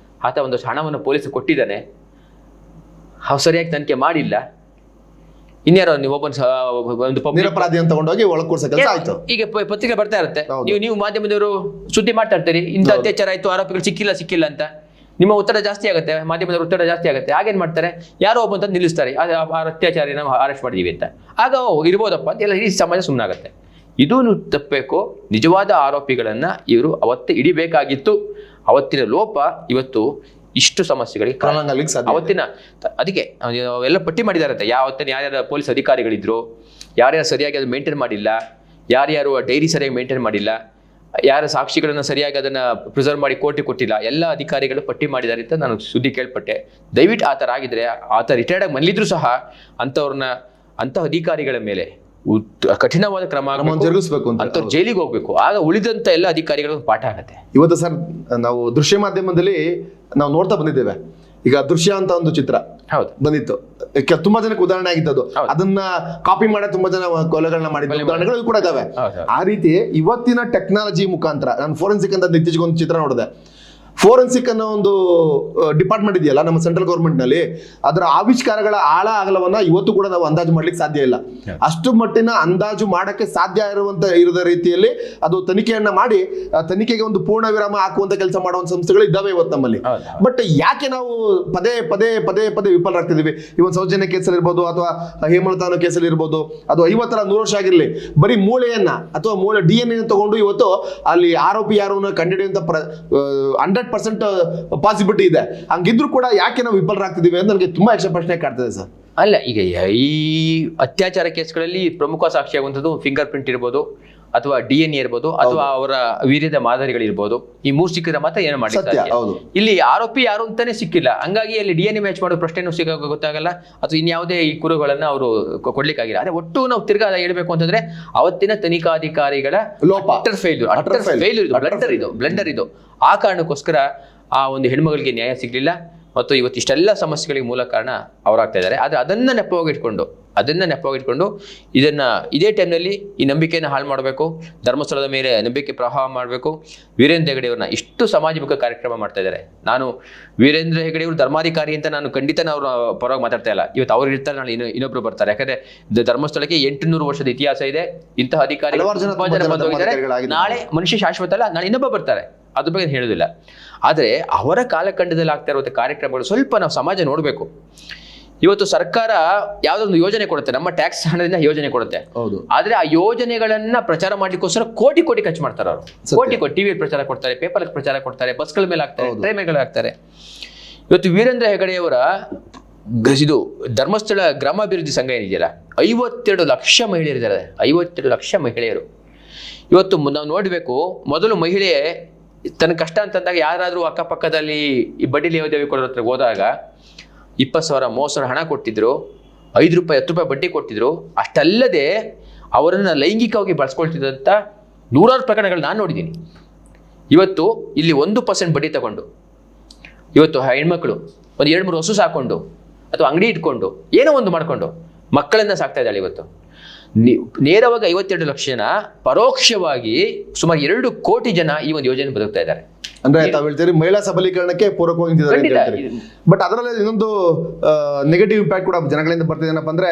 ಆತ ಒಂದಷ್ಟು ಹಣವನ್ನು ಪೊಲೀಸ್ ಕೊಟ್ಟಿದ್ದಾನೆ, ಸರಿಯಾಗಿ ತನಿಖೆ ಮಾಡಿಲ್ಲ, ಇನ್ಯಾರೋ ನೀವು ಒಂದು ನಿರಪರಾಧಿಯನ್ನು ತಗೊಂಡೋಗಿ ಒಳಗೆ ಕೂರ್ಸೋ ಕೆಲಸ ಆಯ್ತು. ಈಗ ಪತ್ರಿಕೆ ಬರ್ತಾ ಇರುತ್ತೆ, ನೀವು ಮಾಧ್ಯಮದವರು ಸುದ್ದಿ ಮಾಡ್ತಾ ಇರ್ತೀರಿ, ಇಂಥ ಅತ್ಯಾಚಾರ ಆಯ್ತು, ಆರೋಪಿಗಳು ಸಿಕ್ಕಿಲ್ಲ ಅಂತ. ನಿಮ್ಮ ಒತ್ತಡ ಜಾಸ್ತಿ ಆಗುತ್ತೆ, ಮಾಧ್ಯಮದವ್ರ ಒತ್ತಡ ಜಾಸ್ತಿ ಆಗುತ್ತೆ. ಆಗೇನ್ ಮಾಡ್ತಾರೆ, ಯಾರೋ ಒಬ್ಬ ಅಂತ ನಿಲ್ಲಿಸ್ತಾರೆ, ಅತ್ಯಾಚಾರಿನ ಅರೆಸ್ಟ್ ಮಾಡಿದೀವಿ ಅಂತ. ಆಗ ಇರ್ಬೋದಪ್ಪ ಅಂತ ಎಲ್ಲ ಇಡೀ ಸಮಾಜ ಸುಮ್ಮನಾಗುತ್ತೆ. ಇದೂ ತಪ್ಪಬೇಕು. ನಿಜವಾದ ಆರೋಪಿಗಳನ್ನ ಇವರು ಅವತ್ತೇ ಹಿಡಿಬೇಕಾಗಿತ್ತು. ಅವತ್ತಿನ ಲೋಪ ಇವತ್ತು ಇಷ್ಟು ಸಮಸ್ಯೆಗಳಿಗೆ ಅವತ್ತಿನ ಅದಕ್ಕೆ ಎಲ್ಲ ಪಟ್ಟಿ ಮಾಡಿದಾರಂತೆ. ಯಾರ್ಯಾರ ಪೊಲೀಸ್ ಅಧಿಕಾರಿಗಳಿದ್ರು, ಯಾರ್ಯಾರು ಸರಿಯಾಗಿ ಅದು ಮೇಂಟೈನ್ ಮಾಡಿಲ್ಲ, ಯಾರ್ಯಾರು ಡೈರಿ ಸರಿಯಾಗಿ ಮೇಂಟೈನ್ ಮಾಡಿಲ್ಲ, ಯಾರ ಸಾಕ್ಷಿಗಳನ್ನ ಸರಿಯಾಗಿ ಅದನ್ನ ಪ್ರಿಸರ್ವ್ ಮಾಡಿ ಕೋರ್ಟಿಗೆ ಕೊಟ್ಟಿಲ್ಲ, ಎಲ್ಲ ಅಧಿಕಾರಿಗಳು ಪಟ್ಟಿ ಮಾಡಿದ್ದಾರೆ ಅಂತ ನಾನು ಸುದ್ದಿ ಕೇಳ್ಪಟ್ಟೆ. ದಯವಿಟ್ಟು ಆ ಥರ ಆಗಿದ್ರೆ, ಆತ ರಿಟೈರ್ಡ್ ಆಗಿ ಮಲ್ಲಿದ್ರು ಸಹ ಅಂಥ ಅಧಿಕಾರಿಗಳ ಮೇಲೆ ಕಠಿಣವಾದ ಕ್ರಮ ಜರುಗಿಸಬೇಕು ಅಂತ, ಜೈಲಿಗೆ ಹೋಗ್ಬೇಕು. ಆಗ ಉಳಿದಂತ ಎಲ್ಲ ಅಧಿಕಾರಿಗಳು ಪಾಠ ಆಗತ್ತೆ. ಇವತ್ತು ಸರ್ ನಾವು ದೃಶ್ಯ ಮಾಧ್ಯಮದಲ್ಲಿ ನಾವು ನೋಡ್ತಾ ಬಂದಿದ್ದೇವೆ. ಈಗ ದೃಶ್ಯ ಅಂತ ಒಂದು ಚಿತ್ರ ಬಂದಿತ್ತು, ತುಂಬಾ ಜನಕ್ಕೆ ಉದಾಹರಣೆ ಆಗಿದ್ದದು. ಅದನ್ನ ಕಾಪಿ ಮಾಡೋ ತುಂಬಾ ಜನ ಕೊಲೆಗಳನ್ನ ಮಾಡಿದ ಉದಾಹರಣೆಗಳು ಕೂಡ ಇದಾವೆ. ಆ ರೀತಿ ಇವತ್ತಿನ ಟೆಕ್ನಾಲಜಿ ಮುಖಾಂತರ ನಾನು ಫೋರೆನ್ಸಿಕ್ ಅಂತ ಇತ್ತೀಚೆಗೆ ಒಂದು ಚಿತ್ರ ನೋಡಿದೆ. ಫೋರೆನ್ಸಿಕ್ ಅನ್ನೋ ಒಂದು ಡಿಪಾರ್ಟ್ಮೆಂಟ್ ಇದೆಯಲ್ಲ ನಮ್ಮ ಸೆಂಟ್ರಲ್ ಗೌರ್ಮೆಂಟ್ ನಲ್ಲಿ, ಅದರ ಆವಿಷ್ಕಾರಗಳ ಆಳ ಅಗಲವನ್ನ ಇವತ್ತು ಕೂಡ ನಾವು ಅಂದಾಜು ಮಾಡ್ಲಿಕ್ಕೆ ಸಾಧ್ಯ ಇಲ್ಲ. ಅಷ್ಟು ಮಟ್ಟಿನ ಅಂದಾಜು ಮಾಡಕ್ಕೆ ಸಾಧ್ಯ ಇರದ ರೀತಿಯಲ್ಲಿ ಅದು ತನಿಖೆಯನ್ನ ಮಾಡಿ ತನಿಖೆಗೆ ಒಂದು ಪೂರ್ಣ ವಿರಾಮ ಹಾಕುವಂತ ಕೆಲಸ ಮಾಡುವಂತ ಸಂಸ್ಥೆಗಳು ಇದ್ದಾವೆ ಇವತ್ತು ನಮ್ಮಲ್ಲಿ. ಬಟ್ ಯಾಕೆ ನಾವು ಪದೇ ವಿಫಲರಾಗ್ತಿದೀವಿ? ಇವನ್ ಸೌಜನ್ಯ ಕೇಸಲ್ಲಿ ಇರ್ಬೋದು, ಅಥವಾ ಹೇಮಲತಾ ಅನ್ನೋ ಕೇಸಲ್ಲಿ ಇರ್ಬೋದು, ಅದು 50 100 ವರ್ಷ ಆಗಿರ್ಲಿ, ಬರೀ ಮೂಳೆಯನ್ನ ಅಥವಾ ಮೂಳೆ DNA ತಗೊಂಡು ಇವತ್ತು ಅಲ್ಲಿ ಆರೋಪಿ ಯಾರು ಕಂಡುಹಿಡಿಯುವಂತ 100% ಪಾಸಿಬಿಲಿಟಿ ಇದೆ. ಹಂಗಿದ್ರು ಕೂಡ ಯಾಕೆ ನಾವು ವಿಫಲರಾಗ್ತಿದೀವಿ ಅಂತ ನನಗೆ ತುಂಬಾ ಪ್ರಶ್ನೆ ಕಾಡ್ತದೆ ಸರ್. ಅಲ್ಲ, ಈಗ ಈ ಅತ್ಯಾಚಾರ ಕೇಸ್ಗಳಲ್ಲಿ ಪ್ರಮುಖ ಸಾಕ್ಷಿಯಾಗುವಂಥದ್ದು ಫಿಂಗರ್ ಪ್ರಿಂಟ್ ಇರ್ಬೋದು, ಅಥವಾ DNA ಇರ್ಬೋದು, ಅಥವಾ ಅವರ ವೀರ್ಯದ ಮಾದರಿಗಳಿರ್ಬೋದು. ಈ 3 ಸಿಕ್ಕಿದ್ರೆ ಮಾತ್ರ ಏನು ಮಾಡಿ. ಇಲ್ಲಿ ಆರೋಪಿ ಯಾರು ಅಂತಾನೆ ಸಿಕ್ಕಿಲ್ಲ, ಹಂಗಾಗಿ ಅಲ್ಲಿ DNA ಮ್ಯಾಚ್ ಮಾಡೋ ಪ್ರಶ್ನೆನೂ ಗೊತ್ತಾಗಲ್ಲ, ಅಥವಾ ಇನ್ಯಾವುದೇ ಈ ಕುರುಗಳನ್ನ ಅವರು ಕೊಡ್ಲಿಕ್ಕಾಗಿಲ್ಲ. ಅದೇ ಒಟ್ಟು ನಾವು ತಿರ್ಗಾ ಹೇಳ್ಬೇಕು ಅಂತಂದ್ರೆ ಅವತ್ತಿನ ತನಿಖಾಧಿಕಾರಿಗಳ ಬ್ಲಂಡರ್ ಇದು. ಆ ಕಾರಣಕ್ಕೋಸ್ಕರ ಆ ಒಂದು ಹೆಣ್ಮಗಳಿಗೆ ನ್ಯಾಯ ಸಿಗ್ಲಿಲ್ಲ, ಮತ್ತು ಇವತ್ತು ಇಷ್ಟೆಲ್ಲ ಸಮಸ್ಯೆಗಳಿಗೆ ಮೂಲ ಕಾರಣ ಅವರಾಗ್ತಾ ಇದ್ದಾರೆ. ಆದರೆ ಅದನ್ನ ನೆಪವಾಗಿಟ್ಕೊಂಡು ಇದೇ ಟೈಮ್ನಲ್ಲಿ ಈ ನಂಬಿಕೆಯನ್ನು ಹಾಳು ಮಾಡಬೇಕು, ಧರ್ಮಸ್ಥಳದ ಮೇಲೆ ನಂಬಿಕೆ ಪ್ರವಾಹ ಮಾಡಬೇಕು. ವೀರೇಂದ್ರ ಹೆಗಡೆಯವ್ರನ್ನ ಇಷ್ಟು ಸಮಾಜಮುಖ ಕಾರ್ಯಕ್ರಮ ಮಾಡ್ತಾ ಇದ್ದಾರೆ. ನಾನು ವೀರೇಂದ್ರ ಹೆಗಡೆಯವರು ಧರ್ಮಾಧಿಕಾರಿ ಅಂತ ನಾನು ಖಂಡಿತ ಅವ್ರ ಪರವಾಗಿ ಮಾತಾಡ್ತಾ ಇಲ್ಲ. ಇವತ್ತು ಅವ್ರು ಇರ್ತಾರೆ, ನಾಳೆ ಇನ್ನೊಬ್ರು ಬರ್ತಾರೆ. ಯಾಕಂದ್ರೆ ಧರ್ಮಸ್ಥಳಕ್ಕೆ 800 ವರ್ಷದ ಇತಿಹಾಸ ಇದೆ. ಇಂತಹ ಅಧಿಕಾರಿ ನಾಳೆ ಮನುಷ್ಯ ಶಾಶ್ವತ ಅಲ್ಲ, ನಾಳೆ ಇನ್ನೊಬ್ಬ ಬರ್ತಾರೆ. ಅದ್ರ ಬಗ್ಗೆ ಹೇಳೋದಿಲ್ಲ. ಆದರೆ ಅವರ ಕಾಲಖಂಡದಲ್ಲಿ ಆಗ್ತಾ ಇರುವಂಥ ಕಾರ್ಯಕ್ರಮಗಳು ಸ್ವಲ್ಪ ನಾವು ಸಮಾಜ ನೋಡಬೇಕು. ಇವತ್ತು ಸರ್ಕಾರ ಯಾವುದೋ ಒಂದು ಯೋಜನೆ ಕೊಡುತ್ತೆ, ನಮ್ಮ ಟ್ಯಾಕ್ಸ್ ಹಣದಿಂದ ಯೋಜನೆ ಕೊಡುತ್ತೆ. ಹೌದು. ಆದ್ರೆ ಆ ಯೋಜನೆಗಳನ್ನ ಪ್ರಚಾರ ಮಾಡ್ಲಿಕ್ಕೋಸ್ಕರ ಕೋಟಿ ಖರ್ಚು ಮಾಡ್ತಾರೆ ಅವರು. ಕೋಟಿ ಟಿವಿಯಲ್ಲಿ ಪ್ರಚಾರ ಕೊಡ್ತಾರೆ, ಪೇಪರ್ ಪ್ರಚಾರ ಕೊಡ್ತಾರೆ, ಬಸ್ಗಳ ಮೇಲೆ ಹಾಕ್ತಾರೆ, ಟ್ರೈನ್ ಮೇಲೆ ಹಾಕ್ತಾರೆ. ಇವತ್ತು ವೀರೇಂದ್ರ ಹೆಗಡೆಯವರ ಇದು ಧರ್ಮಸ್ಥಳ ಗ್ರಾಮಾಭಿವೃದ್ಧಿ ಸಂಘ ಏನಿದೆಯಲ್ಲ, 52 ಲಕ್ಷ ಮಹಿಳೆಯರಿದ್ದಾರೆ. 52 ಲಕ್ಷ ಮಹಿಳೆಯರು. ಇವತ್ತು ನಾವು ನೋಡಬೇಕು, ಮೊದಲು ಮಹಿಳೆ ತನ್ನ ಕಷ್ಟ ಅಂತಂದಾಗ ಯಾರಾದರೂ ಅಕ್ಕಪಕ್ಕದಲ್ಲಿ ಈ ಬಡ್ಡಿ ಲೇವಾದೇವಿ ಕೊಡೋರ ಹತ್ರ ಹೋದಾಗ 20,000 30,000 ಹಣ ಕೊಡ್ತಿದ್ರು, 5 ರೂಪಾಯಿ 10 ರೂಪಾಯಿ ಬಡ್ಡಿ ಕೊಡ್ತಿದ್ರು. ಅಷ್ಟಲ್ಲದೆ ಅವರನ್ನು ಲೈಂಗಿಕವಾಗಿ ಬಳಸ್ಕೊಳ್ತಿದ್ದಂಥ ನೂರಾರು ಪ್ರಕರಣಗಳು ನಾನು ನೋಡಿದ್ದೀನಿ. ಇವತ್ತು ಇಲ್ಲಿ 1% ಬಡ್ಡಿ ತಗೊಂಡು ಇವತ್ತು ಹೆಣ್ಮಕ್ಳು ಒಂದು 2-3 ಹಸು ಸಾಕೊಂಡು ಅಥವಾ ಅಂಗಡಿ ಇಟ್ಕೊಂಡು ಏನೋ ಒಂದು ಮಾಡ್ಕೊಂಡು ಮಕ್ಕಳನ್ನ ಸಾಕ್ತಾ ಇದ್ದಾಳೆ. ಇವತ್ತು ನೇರವಾಗಿ 52 ಲಕ್ಷ ಜನ, ಪರೋಕ್ಷವಾಗಿ ಸುಮಾರು 2 ಕೋಟಿ ಜನ ಈ ಒಂದು ಯೋಜನೆ ಬದುಕ್ತಾ ಇದ್ದಾರೆ. ಅಂದ್ರೆ ತಾವು ಹೇಳ್ತೀರಿ ಮಹಿಳಾ ಸಬಲೀಕರಣಕ್ಕೆ ಪೂರಕವಾಗಿ ನಿಂತಿದ್ದಾರೆ. ಬಟ್ ಅದರಲ್ಲಿ ಇನ್ನೊಂದು ನೆಗೆಟಿವ್ ಇಂಪ್ಯಾಕ್ಟ್ ಕೂಡ ಜನಗಳಿಂದ ಬರ್ತಿದೆ. ಏನಪ್ಪ ಅಂದ್ರೆ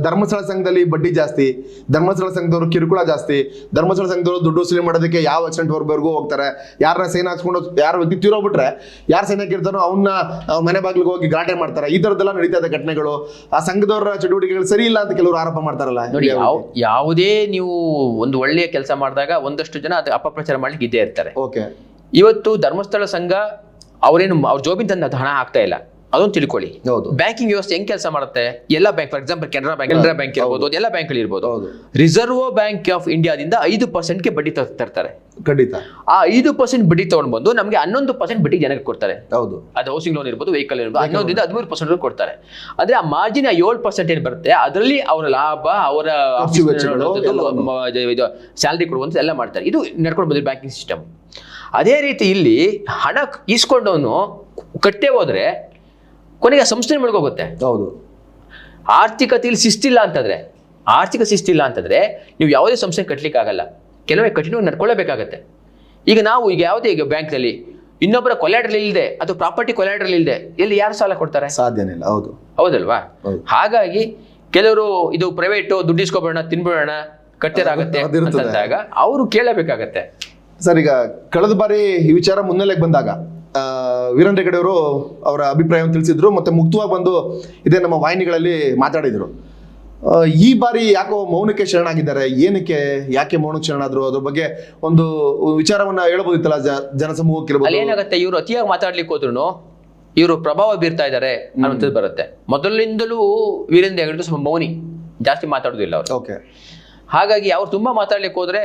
ಧರ್ಮಸ್ಥಳ ಸಂಘದಲ್ಲಿ ಬಡ್ಡಿ ಜಾಸ್ತಿ, ಧರ್ಮಸ್ಥಳ ಸಂಘದವರು ಕಿರುಕುಳ ಜಾಸ್ತಿ, ಧರ್ಮಸ್ಥಳ ಸಂಘದವರು ದುಡ್ಡು ವಸೂಲಿ ಮಾಡೋದಕ್ಕೆ ಯಾವ ಎಕ್ಸ್ಟೆಂಟ್ವರೆಗೂ ಹೋಗ್ತಾರೆ. ಯಾರನ್ನ ಸೈನ್ ಹಾಕ್ಸ್ಕೊಂಡು ಯಾರ ವ್ಯಕ್ತಿ ತೀರೋಗ್ಬಿಟ್ರೆ ಯಾರು ಸೈನ್ ಹಾಕಿರ್ತಾರೋ ಅವನ್ನ ಮನೆ ಬಾಗಿಲಿಗೆ ಹೋಗಿ ಗಲಾಟೆ ಮಾಡ್ತಾರೆ. ಈ ಥರದ್ದೆಲ್ಲ ನಡೀತಾ ಇದೆ ಘಟನೆಗಳು. ಆ ಸಂಘದವರ ಚಟುವಟಿಕೆಗಳು ಸರಿ ಇಲ್ಲ ಅಂತ ಕೆಲವರು ಆರೋಪ ಮಾಡ್ತಾರಲ್ಲ. ನೋಡಿ, ಯಾವುದೇ ನೀವು ಒಂದು ಒಳ್ಳೆಯ ಕೆಲಸ ಮಾಡಿದಾಗ ಒಂದಷ್ಟು ಜನ ಅದು ಅಪಪ್ರಚಾರ ಮಾಡ್ಲಿಕ್ಕೆ ಇದ್ದೇ ಇರ್ತಾರೆ. ಓಕೆ. ಇವತ್ತು ಧರ್ಮಸ್ಥಳ ಸಂಘ ಅವ್ರ ಜೋಬಿನ ತಂದ ಹಣ ಹಾಕ್ತಾ ಇಲ್ಲ, ಅದೊಂದು ತಿಳ್ಕೊಳ್ಳಿ. ಬ್ಯಾಂಕಿಂಗ್ ವ್ಯವಸ್ಥೆ ಹೆಂಗ್ ಕೆಲಸ ಮಾಡುತ್ತೆ? ಎಲ್ಲ bank, for example Canara bank ಇರ್ಬೋದು, ಎಲ್ಲ ಬ್ಯಾಂಕ್ ಇರ್ಬೋದು. ರಿಸರ್ವ್ ಬ್ಯಾಂಕ್ ಆಫ್ ಇಂಡಿಯಾದಿಂದ 5% ಬಡ್ಡಿ ತರ್ತಾರೆ. ಖಂಡಿತ. ಆ 5% ಬಡ್ಡಿ ತಗೊಂಡು ಬಂದು ನಮಗೆ 11% ಬಡ್ಡಿ ಜನಕ್ಕೆ ಕೊಡ್ತಾರೆ. ಹೌದು. ಅದು ಹೌಸಿಂಗ್ ಲೋನ್ ಇರ್ಬೋದು, ವೆಹಿಕಲ್ ಇರ್ಬೋದು, 11% ಕೊಡ್ತಾರೆ. ಅಂದ್ರೆ ಆ ಮಾರ್ಜಿನ್ 7% ಏನ್ ಬರುತ್ತೆ, ಅದರಲ್ಲಿ ಅವರ ಲಾಭ, ಅವರ ಸ್ಯಾಲರಿ ಕೊಡುವಂತ ಎಲ್ಲ ಮಾಡ್ತಾರೆ. ಇದು ನಡ್ಕೊಂಡು ಬಂದಿರೋ ಬ್ಯಾಂಕಿಂಗ್ ಸಿಸ್ಟಮ್. ಅದೇ ರೀತಿ ಇಲ್ಲಿ ಹಣ ಈಸ್ಕೊಂಡವನು ಕಟ್ಟೆ ಹೋದ್ರೆ ಕೊನೆಗೆ ಸಂಸ್ಥೆ ಮುಳುಗೋಗುತ್ತೆ. ಹೌದು. ಆರ್ಥಿಕತೆಯಲ್ಲಿ ಶಿಸ್ತಿಲ್ಲ ಅಂತಂದ್ರೆ, ಆರ್ಥಿಕ ಶಿಸ್ತಿಲ್ಲ ಅಂತಂದ್ರೆ ನೀವು ಯಾವುದೇ ಸಂಸ್ಥೆ ಕಟ್ಟಲಿಕ್ಕೆ ಆಗಲ್ಲ. ಕೆಲವೇ ಕಠಿಣವಾಗಿ ನಡ್ಕೊಳ್ಳೇಬೇಕಾಗತ್ತೆ. ಈಗ ಯಾವುದೇ ಈಗ ಬ್ಯಾಂಕ್ನಲ್ಲಿ ಇನ್ನೊಬ್ಬರ ಕೊಲ್ಯಾಟ್ರಲ್ ಇಲ್ಲದೆ ಅಥವಾ ಪ್ರಾಪರ್ಟಿ ಕೊಲ್ಯಾಟ್ರಲ್ ಇಲ್ಲದೆ ಎಲ್ಲಿ ಯಾರು ಸಾಲ ಕೊಡ್ತಾರೆ? ಸಾಧ್ಯನೇ ಇಲ್ಲ. ಹೌದು. ಹೌದಲ್ವಾ? ಹಾಗಾಗಿ ಕೆಲವರು ಇದು ಪ್ರೈವೇಟು, ದುಡ್ಡು ಇಸ್ಕೊಬೇಡ, ತಿನ್ಬೇಡ, ಕಟ್ಟೆರಾಗತ್ತೆ ಅಂದಾಗ ಅವರು ಕೇಳಬೇಕಾಗತ್ತೆ. ಸರ್, ಈಗ ಕಳೆದ ಬಾರಿ ಈ ವಿಚಾರ ಮುನ್ನೆಲೆಗೆ ಬಂದಾಗ ವೀರೇಂದ್ರ ಹೆಗಡೆಯವರು ಅವರ ಅಭಿಪ್ರಾಯವನ್ನು ತಿಳಿಸಿದ್ರು, ಮತ್ತೆ ಮುಕ್ತವಾಗಿ ಬಂದು ಇದೇ ನಮ್ಮ ವಾಹಿನಿಗಳಲ್ಲಿ ಮಾತಾಡಿದರು. ಈ ಬಾರಿ ಯಾಕೋ ಮೌನಕ್ಕೆ ಶರಣಾಗಿದ್ದಾರೆ. ಏನಕ್ಕೆ, ಯಾಕೆ ಮೌನಕ್ಕೆ ಶರಣಾದ್ರು? ಅದ್ರ ಬಗ್ಗೆ ಒಂದು ವಿಚಾರವನ್ನ ಹೇಳ್ಬೋದಿತ್ತಲ್ಲ ಜನಸಮೂಹಕ್ಕೆ. ಏನಾಗುತ್ತೆ, ಇವರು ಅತಿಯಾಗಿ ಮಾತಾಡ್ಲಿಕ್ಕೆ ಹೋದ್ರು ಇವರು ಪ್ರಭಾವ ಬೀರ್ತಾ ಇದ್ದಾರೆ ಅನ್ನೋದು ಬರುತ್ತೆ. ಮೊದಲಿಂದಲೂ ವೀರೇಂದ್ರ ಹೆಗಡೆ ಸ್ವಲ್ಪ ಮೌನಿ, ಜಾಸ್ತಿ ಮಾತಾಡೋದಿಲ್ಲ ಅವರು. ಓಕೆ. ಹಾಗಾಗಿ ಅವ್ರು ತುಂಬಾ ಮಾತಾಡ್ಲಿಕ್ಕೆ ಹೋದ್ರೆ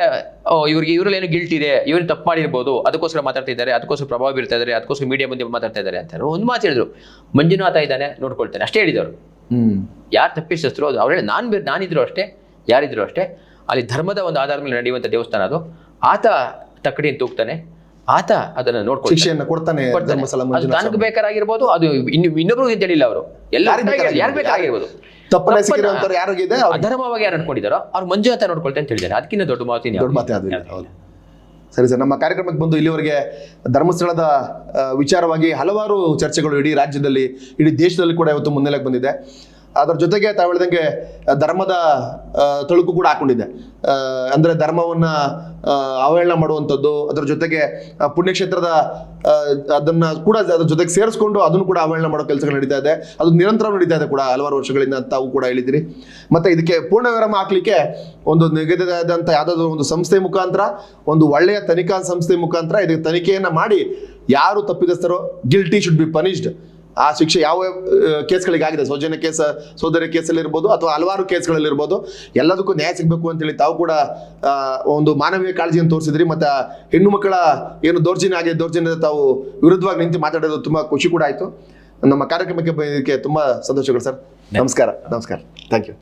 ಇವರಲ್ಲಿ ಏನೋ ಗಿಲ್ಟ್ ಇದೆ, ಇವ್ರನ್ನ ತಪ್ಪು ಮಾಡಿರ್ಬೋದು, ಅದಕ್ಕೋಸ್ಕರ ಮಾತಾಡ್ತಿದ್ದಾರೆ, ಅದಕ್ಕೋಸ್ಕರ ಪ್ರಭಾವ ಬೀರ್ತಾ ಇದ್ದಾರೆ, ಅದಕ್ಕೋಸ್ಕರ ಮೀಡಿಯಾ ಮುಂದೆ ಮಾತಾಡ್ತಾ ಇದ್ದಾರೆ ಅಂತ ಒಂದು ಮಾತು ಹೇಳಿದ್ರು. ಮಂಜುನಾಥ ಇದ್ದಾನೆ, ನೋಡ್ಕೊಳ್ತೇನೆ, ಅಷ್ಟೇ ಹೇಳಿದವರು. ಯಾರು ತಪ್ಪಿಸಿದ್ರು ಅದು ಅವ್ರು ಹೇಳಿ, ನಾನಿದ್ರು ಅಷ್ಟೇ, ಯಾರಿದ್ರು ಅಷ್ಟೇ. ಅಲ್ಲಿ ಧರ್ಮದ ಒಂದು ಆಧಾರದ ಮೇಲೆ ನಡೆಯುವಂಥ ದೇವಸ್ಥಾನ ಅದು. ಆತ ತಕ್ಕಡಿಯನ್ನು ತೂಗ್ತಾನೆ, ಆತ ಅದನ್ನ ನೋಡ್ಕೊಂಡು ಶಿಕ್ಷೆಯನ್ನು ಕೊಡ್ತಾನೆ. ತನಗೆ ಬೇಕಾಗಿರ್ಬೋದು, ಅದು ಇನ್ನೊಬ್ರು ಅಂತ ಹೇಳಿಲ್ಲ ಅವರು, ಎಲ್ಲ ಯಾರು ಬೇಕಾಗಿರ್ಬೋದು. ಅಧರ್ಮವಾಗಿ ಯಾರು ಅನ್ಕೊಂಡಿದ್ದಾರೋ ಅವ್ರು ಮಂಜುನಾಥ ನೋಡ್ಕೊಳ್ತೇನೆ ಅಂತ ಹೇಳಿದ್ದಾರೆ. ಅದಕ್ಕಿಂತ ದೊಡ್ಡ ಮಾತು. ಸರಿ ಸರ್, ನಮ್ಮ ಕಾರ್ಯಕ್ರಮಕ್ಕೆ ಬಂದು ಇಲ್ಲಿವರೆಗೆ ಧರ್ಮಸ್ಥಳದ ವಿಚಾರವಾಗಿ ಹಲವಾರು ಚರ್ಚೆಗಳು ಇಡೀ ರಾಜ್ಯದಲ್ಲಿ, ಇಡೀ ದೇಶದಲ್ಲಿ ಕೂಡ ಇವತ್ತು ಮುನ್ನೆಲೆಗೆ ಬಂದಿದೆ. ಅದರ ಜೊತೆಗೆ ತಾವು ಹೇಳಿದಂಗೆ ಧರ್ಮದ ತಳುಕು ಕೂಡ ಹಾಕೊಂಡಿದೆ. ಅಂದರೆ ಧರ್ಮವನ್ನು ಅವಹೇಳನ ಮಾಡುವಂಥದ್ದು, ಅದರ ಜೊತೆಗೆ ಪುಣ್ಯಕ್ಷೇತ್ರದ ಅದನ್ನು ಕೂಡ ಅದ್ರ ಜೊತೆಗೆ ಸೇರಿಸ್ಕೊಂಡು ಅದನ್ನು ಕೂಡ ಅವಹೇಳನ ಮಾಡೋ ಕೆಲಸಗಳು ನಡೀತಾ ಇದೆ. ಅದು ನಿರಂತರ ನಡೀತಾ ಇದೆ ಕೂಡ ಹಲವಾರು ವರ್ಷಗಳಿಂದ ತಾವು ಕೂಡ ಹೇಳಿದಿರಿ. ಮತ್ತು ಇದಕ್ಕೆ ಪೂರ್ಣ ವಿರಾಮ ಹಾಕಲಿಕ್ಕೆ ಒಂದು ನಿಗದಿಯಾದಂಥ ಯಾವುದಾದ್ರೂ ಒಂದು ಸಂಸ್ಥೆ ಮುಖಾಂತರ, ಒಂದು ಒಳ್ಳೆಯ ತನಿಖಾ ಸಂಸ್ಥೆ ಮುಖಾಂತರ ಇದಕ್ಕೆ ತನಿಖೆಯನ್ನು ಮಾಡಿ ಯಾರು ತಪ್ಪಿತಸ್ಥರೋ ಗಿಲ್ಟಿ ಶುಡ್ ಬಿ ಪನಿಷ್ಡ್. ಆ ಶಿಕ್ಷೆ ಯಾವ ಕೇಸ್ಗಳಿಗಾಗಿದೆ, ಸೌಜನ್ಯ ಕೇಸ್, ಸೋದರಿ ಕೇಸಲ್ಲಿರ್ಬೋದು ಅಥವಾ ಹಲವಾರು ಕೇಸ್ಗಳಲ್ಲಿರ್ಬೋದು, ಎಲ್ಲದಕ್ಕೂ ನ್ಯಾಯ ಸಿಗಬೇಕು ಅಂತೇಳಿ ತಾವು ಕೂಡ ಒಂದು ಮಾನವೀಯ ಕಾಳಜಿಯನ್ನು ತೋರಿಸಿದ್ರಿ. ಮತ್ತು ಹೆಣ್ಣು ಮಕ್ಕಳ ಏನು ದೌರ್ಜನ್ಯ ಆಗಿದೆ, ದೌರ್ಜನ್ಯದ ತಾವು ವಿರುದ್ಧವಾಗಿ ನಿಂತು ಮಾತಾಡೋದು ತುಂಬ ಖುಷಿ ಕೂಡ ಆಯಿತು. ನಮ್ಮ ಕಾರ್ಯಕ್ರಮಕ್ಕೆ ತುಂಬ ಸಂತೋಷಗಳು ಸರ್. ನಮಸ್ಕಾರ. Thank you.